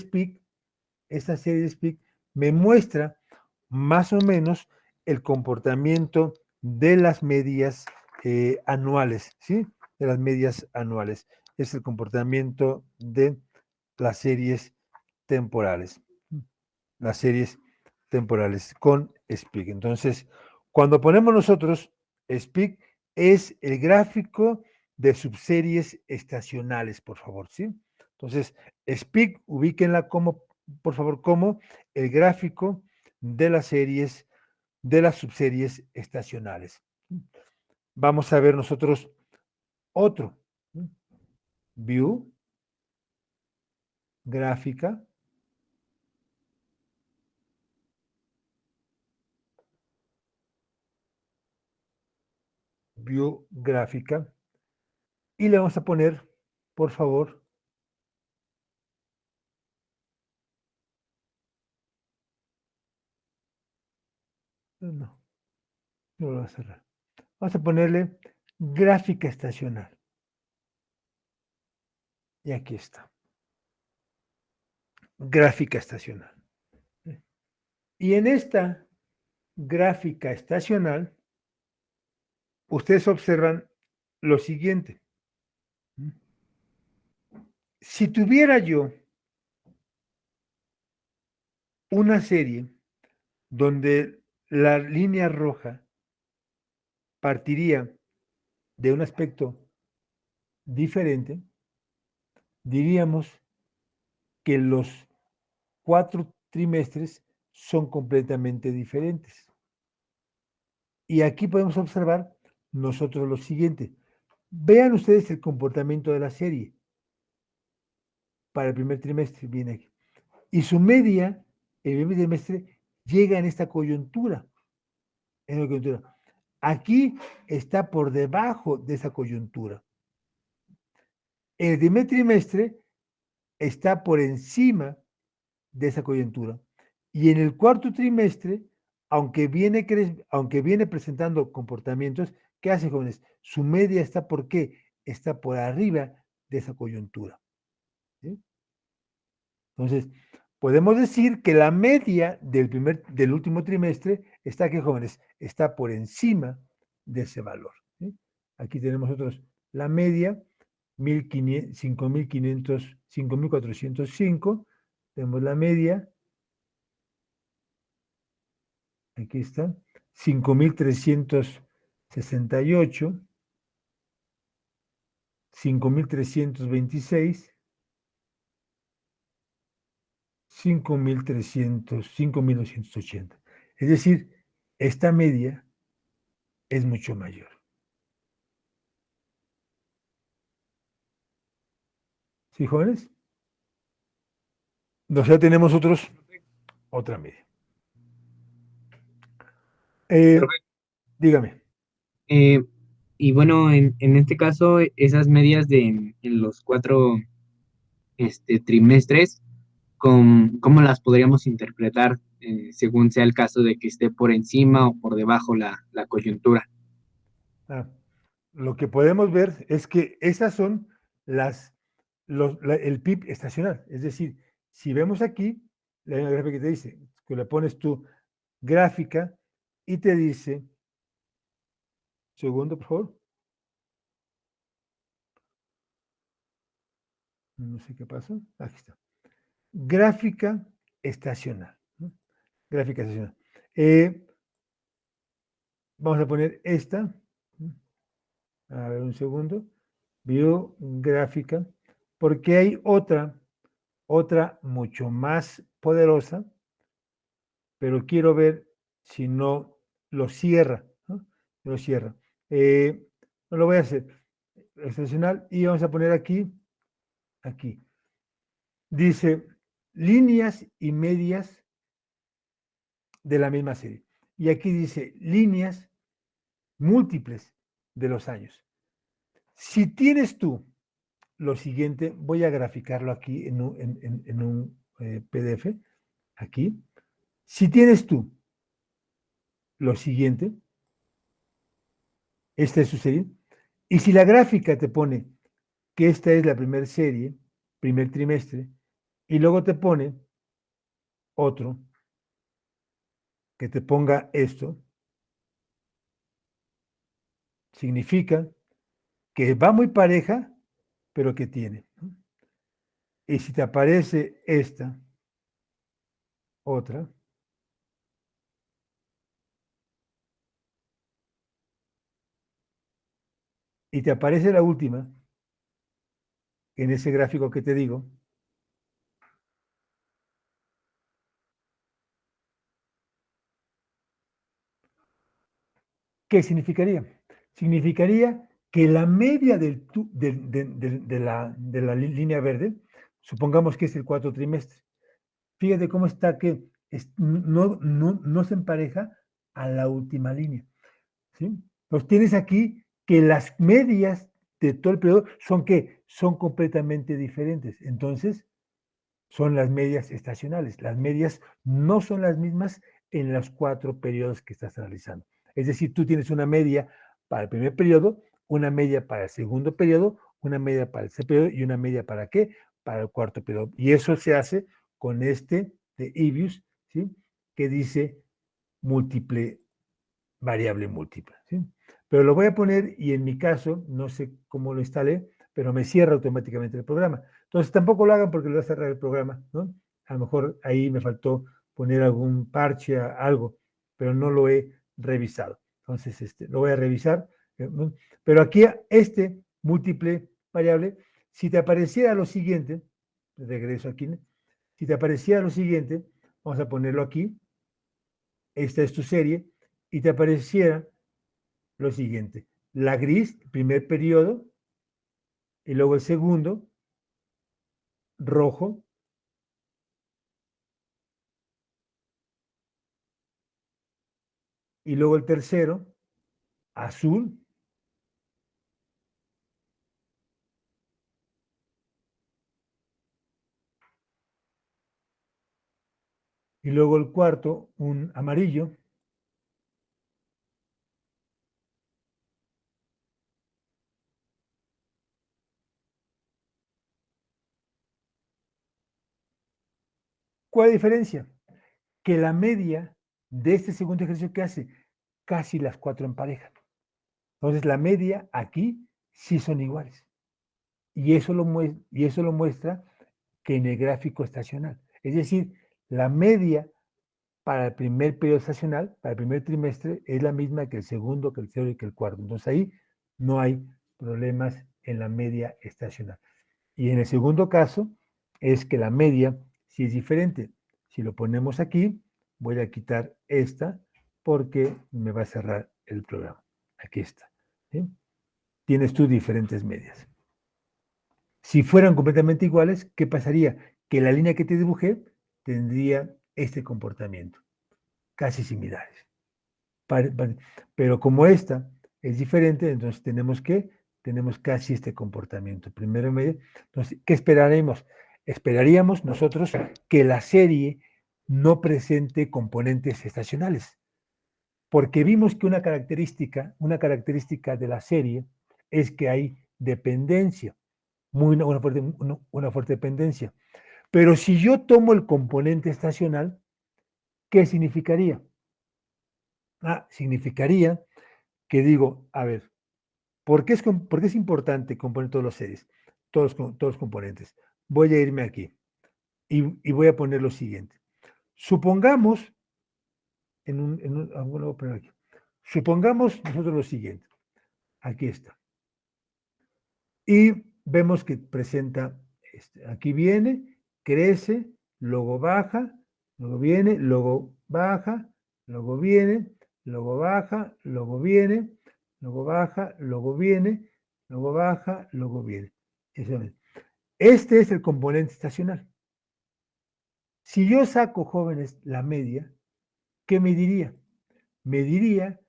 Speak me muestra más o menos el comportamiento de las medias anuales, ¿sí? De las medias anuales. Es el comportamiento de las series temporales. las series temporales con SPIC. Entonces, cuando ponemos nosotros SPIC, es el gráfico de subseries estacionales, por favor, ¿sí? Entonces, SPIC, ubíquenla como, por favor, como el gráfico de las series, de las subseries estacionales. Vamos a ver nosotros otro. View, gráfica, view, gráfica, y le vamos a poner, por favor, no lo voy a cerrar. Vamos a ponerle gráfica estacional. Y aquí está. Gráfica estacional. Y en esta gráfica estacional, ustedes observan lo siguiente. Si tuviera yo una serie donde la línea roja partiría de un aspecto diferente, diríamos que los 4 trimestres son completamente diferentes. Y aquí podemos observar nosotros lo siguiente. Vean ustedes el comportamiento de la serie para el primer trimestre, viene aquí. Y su media, el primer trimestre, llega en esta coyuntura. En la coyuntura. Aquí está por debajo de esa coyuntura. El primer trimestre está por encima de esa coyuntura. Y en el cuarto trimestre, aunque viene presentando comportamientos, ¿qué hace, jóvenes? Su media está ¿por qué? Está por arriba de esa coyuntura. ¿Sí? Entonces, podemos decir que la media del último trimestre está, ¿qué, jóvenes? Está por encima de ese valor. ¿Sí? Aquí tenemos nosotros la media, 5.405. Tenemos la media, aquí está, 5.368, 5.326, 5.300, 5.980. Es decir, esta media es mucho mayor. ¿Sí, jóvenes? Entonces ya tenemos otra media. Dígame. Y bueno, en este caso, esas medias en los 4 trimestres, ¿cómo las podríamos interpretar según sea el caso de que esté por encima o por debajo la coyuntura? Ah, lo que podemos ver es que esas son el PIB estacional. Es decir, si vemos aquí, la gráfica que te dice, que le pones tu gráfica y te dice, segundo, por favor. No sé qué pasó. Aquí está. Gráfica estacional. ¿No? Gráfica estacional. Vamos a poner esta. A ver, un segundo. Biográfica. Porque hay otra mucho más poderosa, pero quiero ver si no lo cierra. ¿No? Lo cierra. No lo voy a hacer. Estacional. Y vamos a poner aquí. Dice líneas y medias de la misma serie. Y aquí dice líneas múltiples de los años. Si tienes tú lo siguiente, voy a graficarlo aquí en un PDF, aquí. Si tienes tú lo siguiente, esta es su serie, y si la gráfica te pone que esta es la primera serie, primer trimestre, y luego te pone otro que te ponga esto, significa que va muy pareja, pero que tiene. Y si te aparece esta, otra. Y te aparece la última en ese gráfico que te digo. ¿Qué significaría? Significaría que la media de la línea verde, supongamos que es el cuarto trimestre. Fíjate cómo está que no se empareja a la última línea. ¿Sí? Entonces tienes aquí que las medias de todo el periodo son ¿qué? Son completamente diferentes. Entonces, son las medias estacionales. Las medias no son las mismas en los 4 periodos que estás analizando. Es decir, tú tienes una media para el primer periodo, una media para el segundo periodo, una media para el tercer periodo y una media para ¿qué? Para el cuarto periodo. Y eso se hace con este de Ibius, ¿sí? Que dice múltiple, variable múltiple, ¿sí? Pero lo voy a poner y en mi caso, no sé cómo lo instalé, pero me cierra automáticamente el programa. Entonces tampoco lo hagan porque lo va a cerrar el programa, ¿no? A lo mejor ahí me faltó poner algún parche, algo, pero no lo he revisado. Entonces, lo voy a revisar. ¿No? Pero aquí, este múltiple variable, si te apareciera lo siguiente, regreso aquí, ¿no? Si te apareciera lo siguiente, vamos a ponerlo aquí, esta es tu serie, y te apareciera lo siguiente, la gris, primer periodo, y luego el segundo, rojo, y luego el tercero, azul, y luego el cuarto, un amarillo, ¿cuál es la diferencia? Que la media de este segundo ejercicio que hace, casi las 4 emparejan. Entonces la media aquí sí son iguales. Y eso lo muestra que en el gráfico estacional. Es decir, la media para el primer periodo estacional, para el primer trimestre, es la misma que el segundo, que el tercero y que el cuarto. Entonces ahí no hay problemas en la media estacional. Y en el segundo caso es que la media sí es diferente. Si lo ponemos aquí, voy a quitar esta porque me va a cerrar el programa. Aquí está. ¿Sí? Tienes tú diferentes medias. Si fueran completamente iguales, ¿qué pasaría? Que la línea que te dibujé tendría este comportamiento, casi similares. Pero como esta es diferente, entonces tenemos casi este comportamiento. Primero medio. Entonces, ¿qué esperaremos? Esperaríamos nosotros que la serie no presente componentes estacionales, porque vimos que una característica de la serie es que hay dependencia, una fuerte dependencia. Pero si yo tomo el componente estacional, ¿qué significaría? Significaría que digo, a ver, ¿por qué es importante componer todas las series? Todos los componentes. Voy a irme aquí y voy a poner lo siguiente. Supongamos, voy a poner aquí. Supongamos nosotros lo siguiente. Aquí está. Y vemos que presenta, aquí viene, crece, luego baja, luego viene, luego baja, luego viene, luego baja, luego viene, luego baja, luego viene, luego baja, luego viene. Este es el componente estacional. Si yo saco, jóvenes, la media, ¿qué me diría? Me diría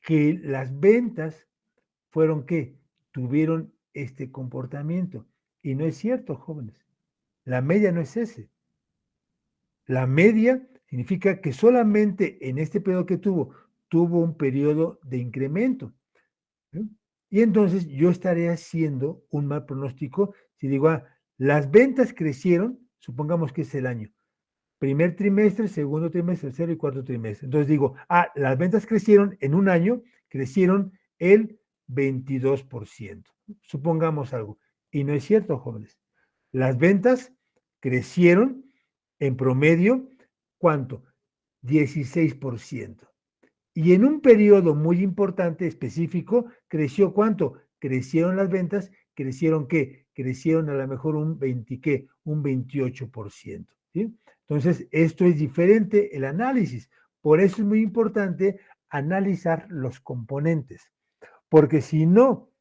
que las ventas fueron ¿qué? Tuvieron este comportamiento. Y no es cierto, jóvenes. La media no es ese. La media significa que solamente en este periodo que tuvo un periodo de incremento. ¿Sí? Y entonces yo estaré haciendo un mal pronóstico si digo, las ventas crecieron, supongamos que es el año, primer trimestre, segundo trimestre, tercero y cuarto trimestre. Entonces digo, las ventas crecieron en un año, crecieron el 22%. Supongamos algo. Y no es cierto, jóvenes. Las ventas crecieron en promedio ¿cuánto? 16%. Y en un periodo muy importante, específico, ¿creció cuánto? Crecieron las ventas, ¿crecieron qué? Crecieron a lo mejor un 20, ¿qué? Un 28%. ¿Sí? Entonces, esto es diferente el análisis. Por eso es muy importante analizar los componentes. Porque si no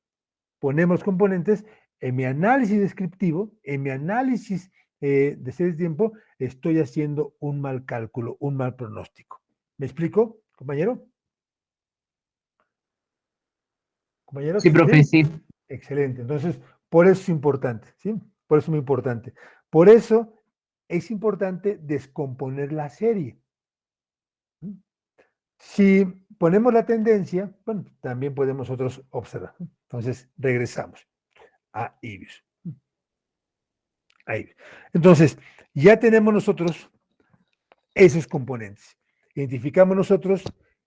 ponemos componentes, en mi análisis descriptivo, en mi análisis de series de tiempo, estoy haciendo un mal cálculo, un mal pronóstico. ¿Me explico, compañero? Compañeros, Sí, profe, ¿sí? sí. Excelente. Entonces, por eso es importante, ¿sí? Por eso es muy importante. Por eso es importante descomponer la serie. Si ponemos la tendencia, bueno, también podemos nosotros observar. Entonces, regresamos a Ibius. Ahí. Entonces, ya tenemos nosotros esos componentes. Identificamos nosotros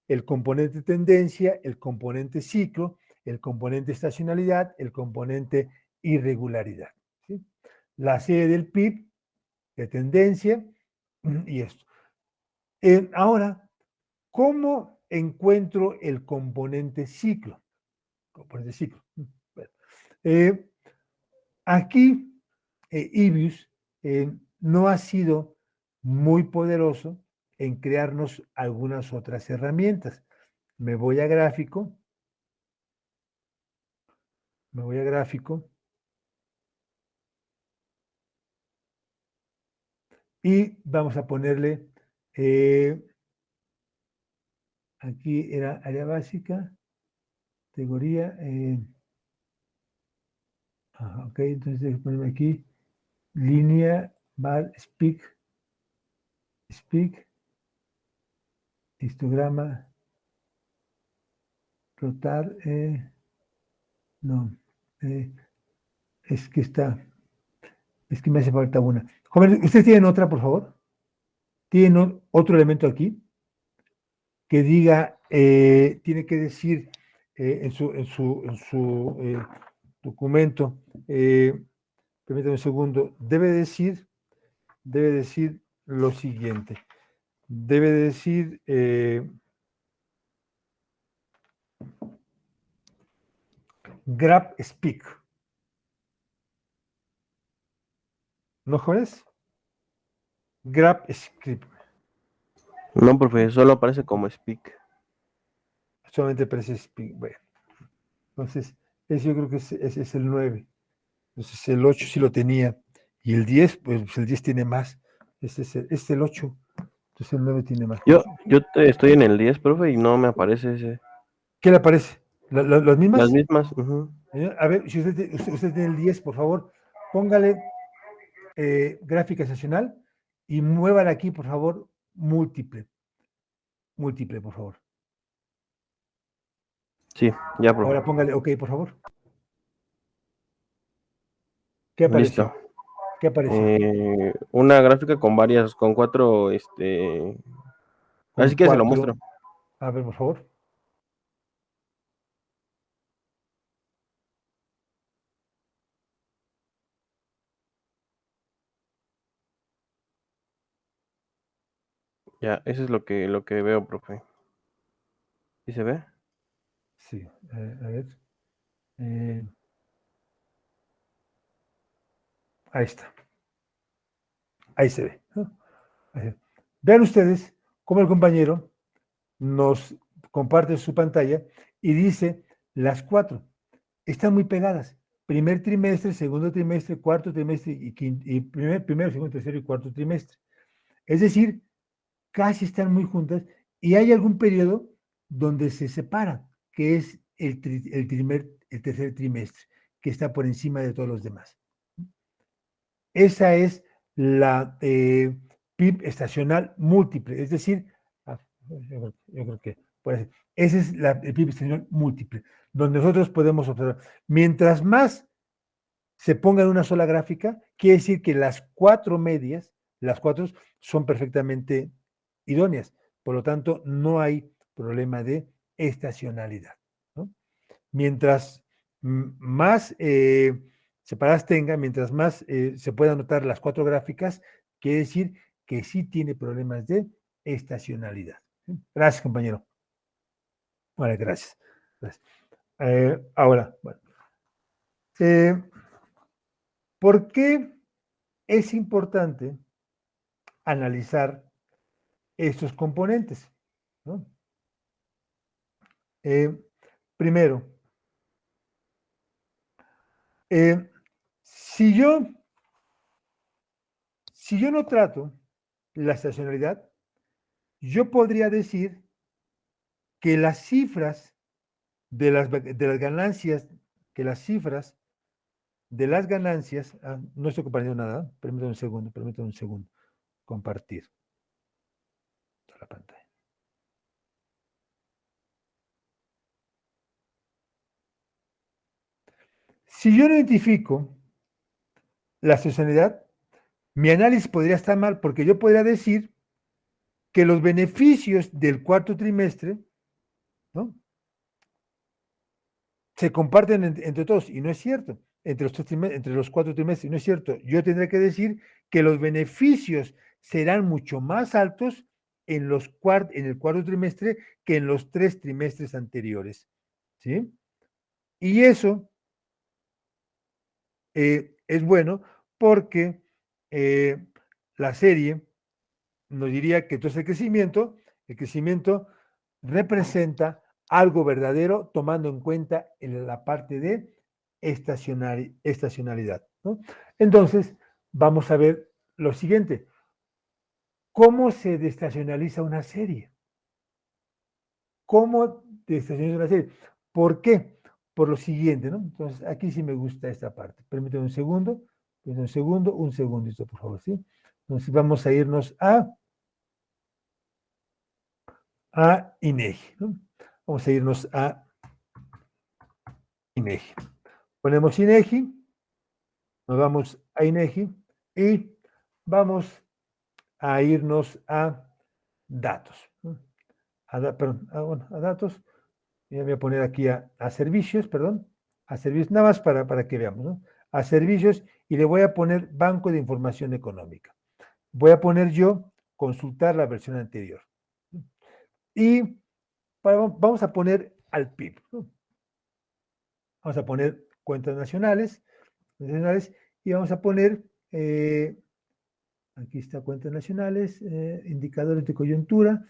el componente tendencia, el componente ciclo, el componente estacionalidad, el componente irregularidad. ¿Sí? La serie del PIB, de tendencia y esto. Ahora, ¿cómo encuentro el componente ciclo? Componente ciclo. Bueno, aquí, Ibius no ha sido muy poderoso en crearnos algunas otras herramientas. Me voy a gráfico. Me voy a gráfico. Y vamos a ponerle, aquí era área básica, categoría, ok, entonces déjame ponerme aquí, línea, bar, speak, histograma, rotar, no, es que es que me hace falta una. Jóvenes, ¿ustedes tienen otra, por favor? ¿Tienen otro elemento aquí? Que diga, tiene que decir en su documento, permítame un segundo, debe decir lo siguiente, debe decir grab speak. ¿No, jóvenes? Grab script. No, profe, solo aparece como speak. Solamente aparece speak. Bueno, entonces, ese yo creo que ese es el 9. Entonces, el 8 sí lo tenía. Y el 10, pues el 10 tiene más. Este es el 8. Entonces, el 9 tiene más. Yo estoy en el 10, profe, y no me aparece ese. ¿Qué le aparece? ¿Las Las mismas? mismas. Ujú. A ver, si usted tiene el 10, por favor, póngale gráfica estacional y muévala aquí, por favor, múltiple. Múltiple, por favor. Sí, ya, profe. Ahora póngale OK, por favor. ¿Qué apareció? Listo. ¿Qué apareció? Una gráfica con 4, Con así que se lo 4. muestro. A ver, por favor. Ya, eso es lo que veo, profe. ¿Sí se ve? Sí, a ver. Eh, ahí está. Ahí se ve, ¿no? Ahí. Vean ustedes cómo el compañero nos comparte su pantalla y dice las 4 están muy pegadas. Primer trimestre, segundo trimestre, cuarto trimestre y primero, segundo, tercero y cuarto trimestre. Es decir, casi están muy juntas y hay algún periodo donde se separan, que es el tercer trimestre, que está por encima de todos los demás. Esa es la PIB estacional múltiple, es decir, yo creo que puede ser. Esa es el PIB estacional múltiple, donde nosotros podemos observar. Mientras más se ponga en una sola gráfica, quiere decir que las 4 medias, las 4 son perfectamente idóneas. Por lo tanto, no hay problema de estacionalidad, ¿no? Mientras más separadas tenga, mientras más se puedan anotar las 4 gráficas, quiere decir que sí tiene problemas de estacionalidad. Gracias, compañero. Vale, gracias. Gracias. Ahora, bueno, ¿por qué es importante analizar estos componentes? ¿No? Primero, si yo no trato la estacionalidad, yo podría decir que las cifras de las ganancias, no estoy compartiendo nada, permítame un segundo, compartir la pantalla. Si yo no identifico la estacionalidad, mi análisis podría estar mal, porque yo podría decir que los beneficios del cuarto trimestre, ¿no?, se comparten entre todos, y no es cierto, entre los 4 trimestres, y no es cierto. Yo tendré que decir que los beneficios serán mucho más altos en el cuarto trimestre que en los 3 trimestres anteriores, ¿sí? Y eso es bueno porque la serie nos diría que entonces el crecimiento representa algo verdadero tomando en cuenta en la parte de estacionalidad, ¿no? Entonces, vamos a ver lo siguiente. ¿Cómo se desestacionaliza una serie? ¿Cómo desestacionaliza una serie? ¿Por qué? Por lo siguiente, ¿no? Entonces, aquí sí me gusta esta parte. Permíteme un segundito, por favor, ¿sí? Entonces, vamos a irnos a INEGI, ¿no? Vamos a irnos a INEGI. Ponemos INEGI, nos vamos a INEGI y vamos a irnos a datos, ¿no? A datos. Y voy a poner aquí a servicios, a servicios, nada más para que veamos, ¿no? A servicios, y le voy a poner Banco de Información Económica. Voy a poner yo consultar la versión anterior. Y vamos a poner al PIB, ¿no? Vamos a poner cuentas nacionales, y vamos a poner, aquí está cuentas nacionales, indicadores de coyuntura,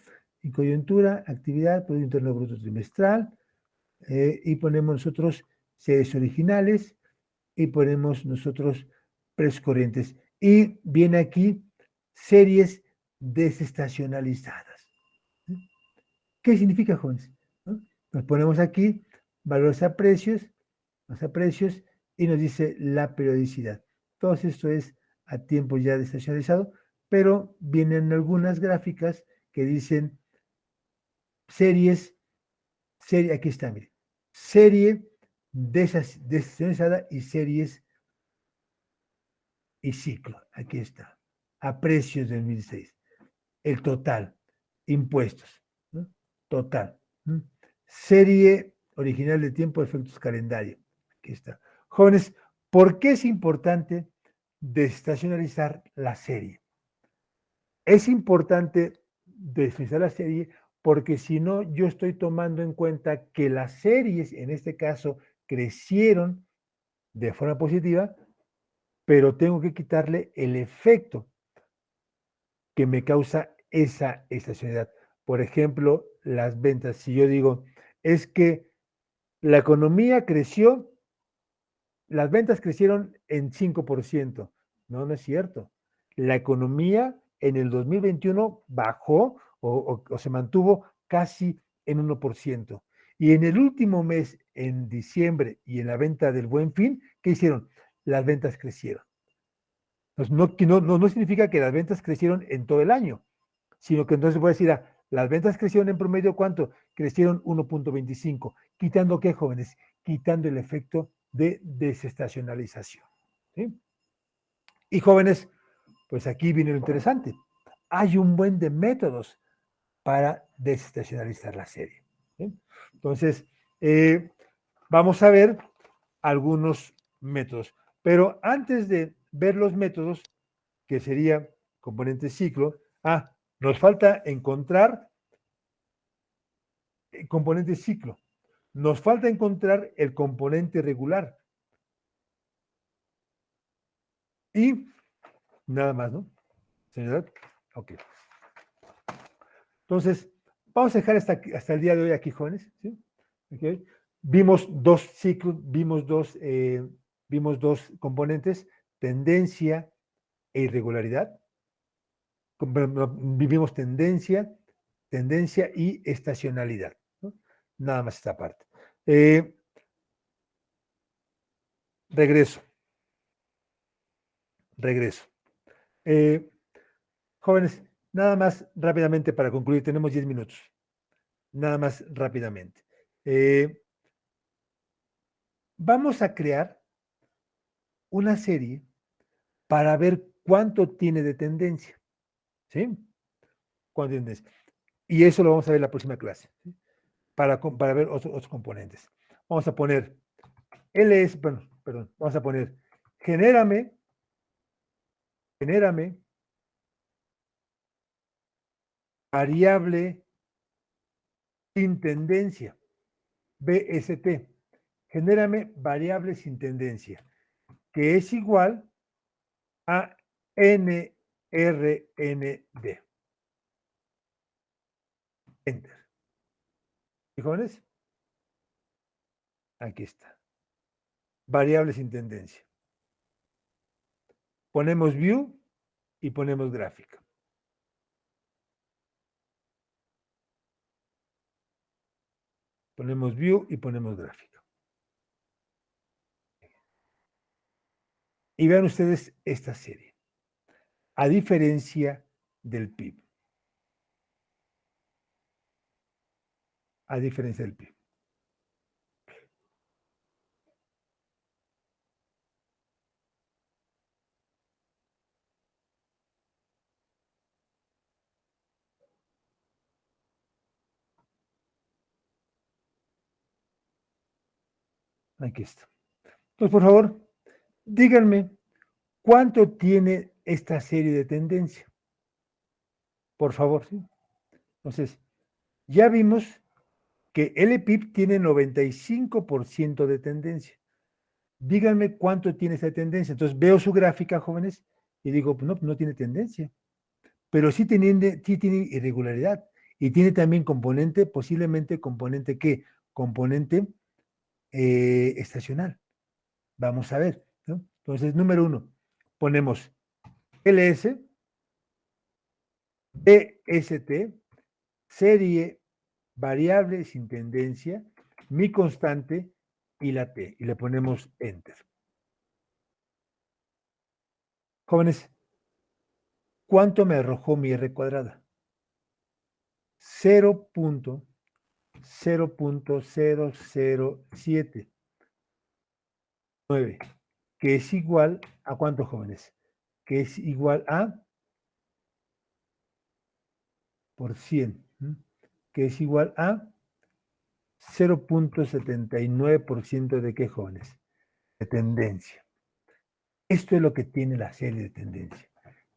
actividad, Producto Interno Bruto trimestral, y ponemos nosotros series originales, y ponemos nosotros precios corrientes. Y viene aquí series desestacionalizadas. ¿Qué significa, jóvenes? ¿No? Nos ponemos aquí valores a precios, y nos dice la periodicidad. Todo esto es a tiempo ya desestacionalizado, pero vienen algunas gráficas que dicen aquí está, mire, serie desestacionalizada y series y ciclo, aquí está, a precios del 2006. El total, impuestos, ¿no? Total. ¿No? Serie original de tiempo de efectos calendario. Aquí está. Jóvenes, ¿por qué es importante desestacionalizar la serie? Es importante desestacionalizar la serie porque si no, yo estoy tomando en cuenta que las series, en este caso, crecieron de forma positiva, pero tengo que quitarle el efecto que me causa esa estacionalidad. Por ejemplo, las ventas. Si yo digo, es que la economía creció, las ventas crecieron en 5%. No, no es cierto. La economía en el 2021 bajó o se mantuvo casi en 1%. Y en el último mes, en diciembre, y en la venta del Buen Fin, ¿qué hicieron? Las ventas crecieron. No significa que las ventas crecieron en todo el año, sino que entonces voy a decir, las ventas crecieron en promedio, ¿cuánto? Crecieron 1.25. ¿Quitando qué, jóvenes? Quitando el efecto de desestacionalización. ¿Sí? Y jóvenes, pues aquí viene lo interesante. Hay un buen de métodos para desestacionalizar la serie. ¿Sí? Entonces, vamos a ver algunos métodos. Pero antes de ver los métodos, que sería componente ciclo. Nos falta encontrar el componente ciclo. Nos falta encontrar el componente regular. Y nada más, ¿no? ¿Señor? Ok. Entonces, vamos a dejar hasta el día de hoy aquí, jóvenes. ¿Sí? Okay. Vimos dos ciclos, vimos dos componentes, tendencia e irregularidad. Vivimos tendencia y estacionalidad, ¿no? Nada más esta parte. Regreso. Jóvenes, nada más rápidamente para concluir, tenemos 10 minutos. Nada más rápidamente. Vamos a crear una serie para ver cuánto tiene de tendencia. ¿Sí? ¿Cuánto tiene de tendencia? Y eso lo vamos a ver en la próxima clase, ¿sí? Para ver otros componentes. Vamos a poner LS, perdón, vamos a poner genérame variable sin tendencia, BST. Genérame variable sin tendencia, que es igual a NRND. Enter. ¿Y jóvenes? Aquí está. Variable sin tendencia. Ponemos view y ponemos gráfica. Ponemos view y ponemos gráfica. Y vean ustedes esta serie. A diferencia del PIB. A diferencia del PIB. Aquí está. Entonces, por favor, díganme cuánto tiene esta serie de tendencia. Por favor, ¿sí? Entonces, ya vimos que LPIB tiene 95% de tendencia. Díganme cuánto tiene esa tendencia. Entonces, veo su gráfica, jóvenes, y digo, pues no tiene tendencia. Pero sí tiene irregularidad. Y tiene también componente, posiblemente componente, ¿qué? Componente estacional. Vamos a ver, ¿no? Entonces, número 1, ponemos LS, BST, serie variable sin tendencia, mi constante y la T. Y le ponemos Enter. Jóvenes, ¿cuánto me arrojó mi R cuadrada? 0.0079, que es igual a ¿cuánto, jóvenes? Que es igual a por 100, que es igual a 0.79% de qué, jóvenes? De tendencia. Esto es lo que tiene la serie de tendencia.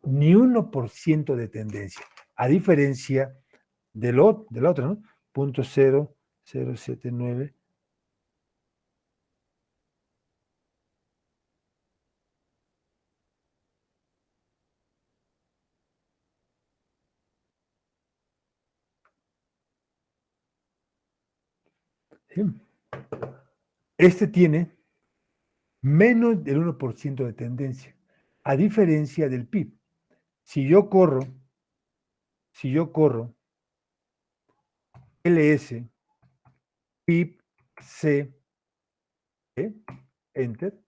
Ni 1% de tendencia, a diferencia del otro, ¿no? 0.0079. ¿Sí? Este tiene menos del 1% de tendencia, a diferencia del PIB. Si yo corro LS, PIB, C, Enter,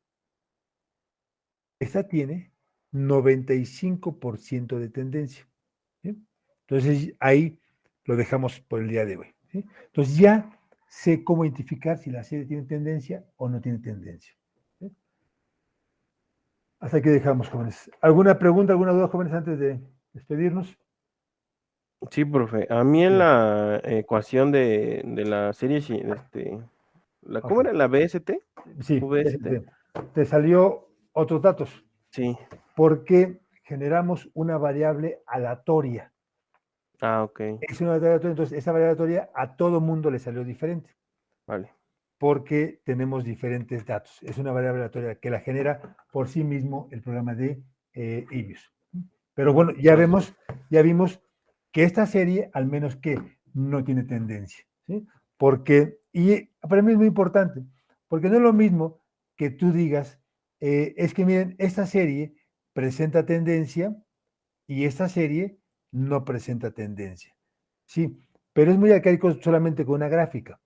esta tiene 95% de tendencia. ¿Sí? Entonces, ahí lo dejamos por el día de hoy. ¿Sí? Entonces, ya sé cómo identificar si la serie tiene tendencia o no tiene tendencia. ¿Sí? Hasta aquí dejamos, jóvenes. ¿Alguna pregunta, alguna duda, jóvenes, antes de despedirnos? Sí, profe. A mí en la ecuación de la serie, ¿cómo era? ¿La BST? Sí, VST. te salió otros datos. Sí. Porque generamos una variable aleatoria. Ah, ok. Es una variable aleatoria, entonces esa variable aleatoria a todo mundo le salió diferente, Vale. porque tenemos diferentes datos. Es una variable aleatoria que la genera por sí mismo el programa de Ibius. Pero bueno, ya vimos que esta serie, al menos que no tiene tendencia, ¿sí? Porque, y para mí es muy importante, porque no es lo mismo que tú digas, es que miren, esta serie presenta tendencia y esta serie no presenta tendencia, ¿sí? Pero es muy arcaico solamente con una gráfica.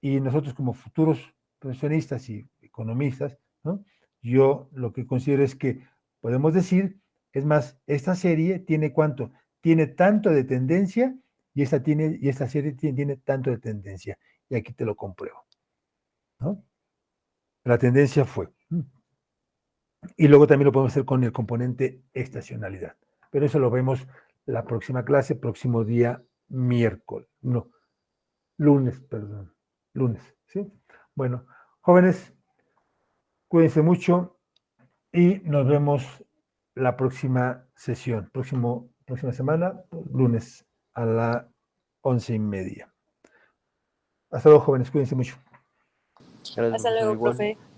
Y nosotros como futuros profesionistas y economistas, ¿no? Yo lo que considero es que podemos decir, es más, esta serie tiene cuánto, tiene tanto de tendencia y esta serie tiene tanto de tendencia. Y aquí te lo compruebo, ¿no? La tendencia fue. Y luego también lo podemos hacer con el componente estacionalidad. Pero eso lo vemos la próxima clase, próximo día miércoles. No, lunes, perdón. Lunes, ¿sí? Bueno, jóvenes, cuídense mucho y nos vemos la próxima sesión, próxima semana, lunes a las 11:30. Hasta luego, jóvenes, cuídense mucho. Gracias, Hasta profesor, luego, igual. profe.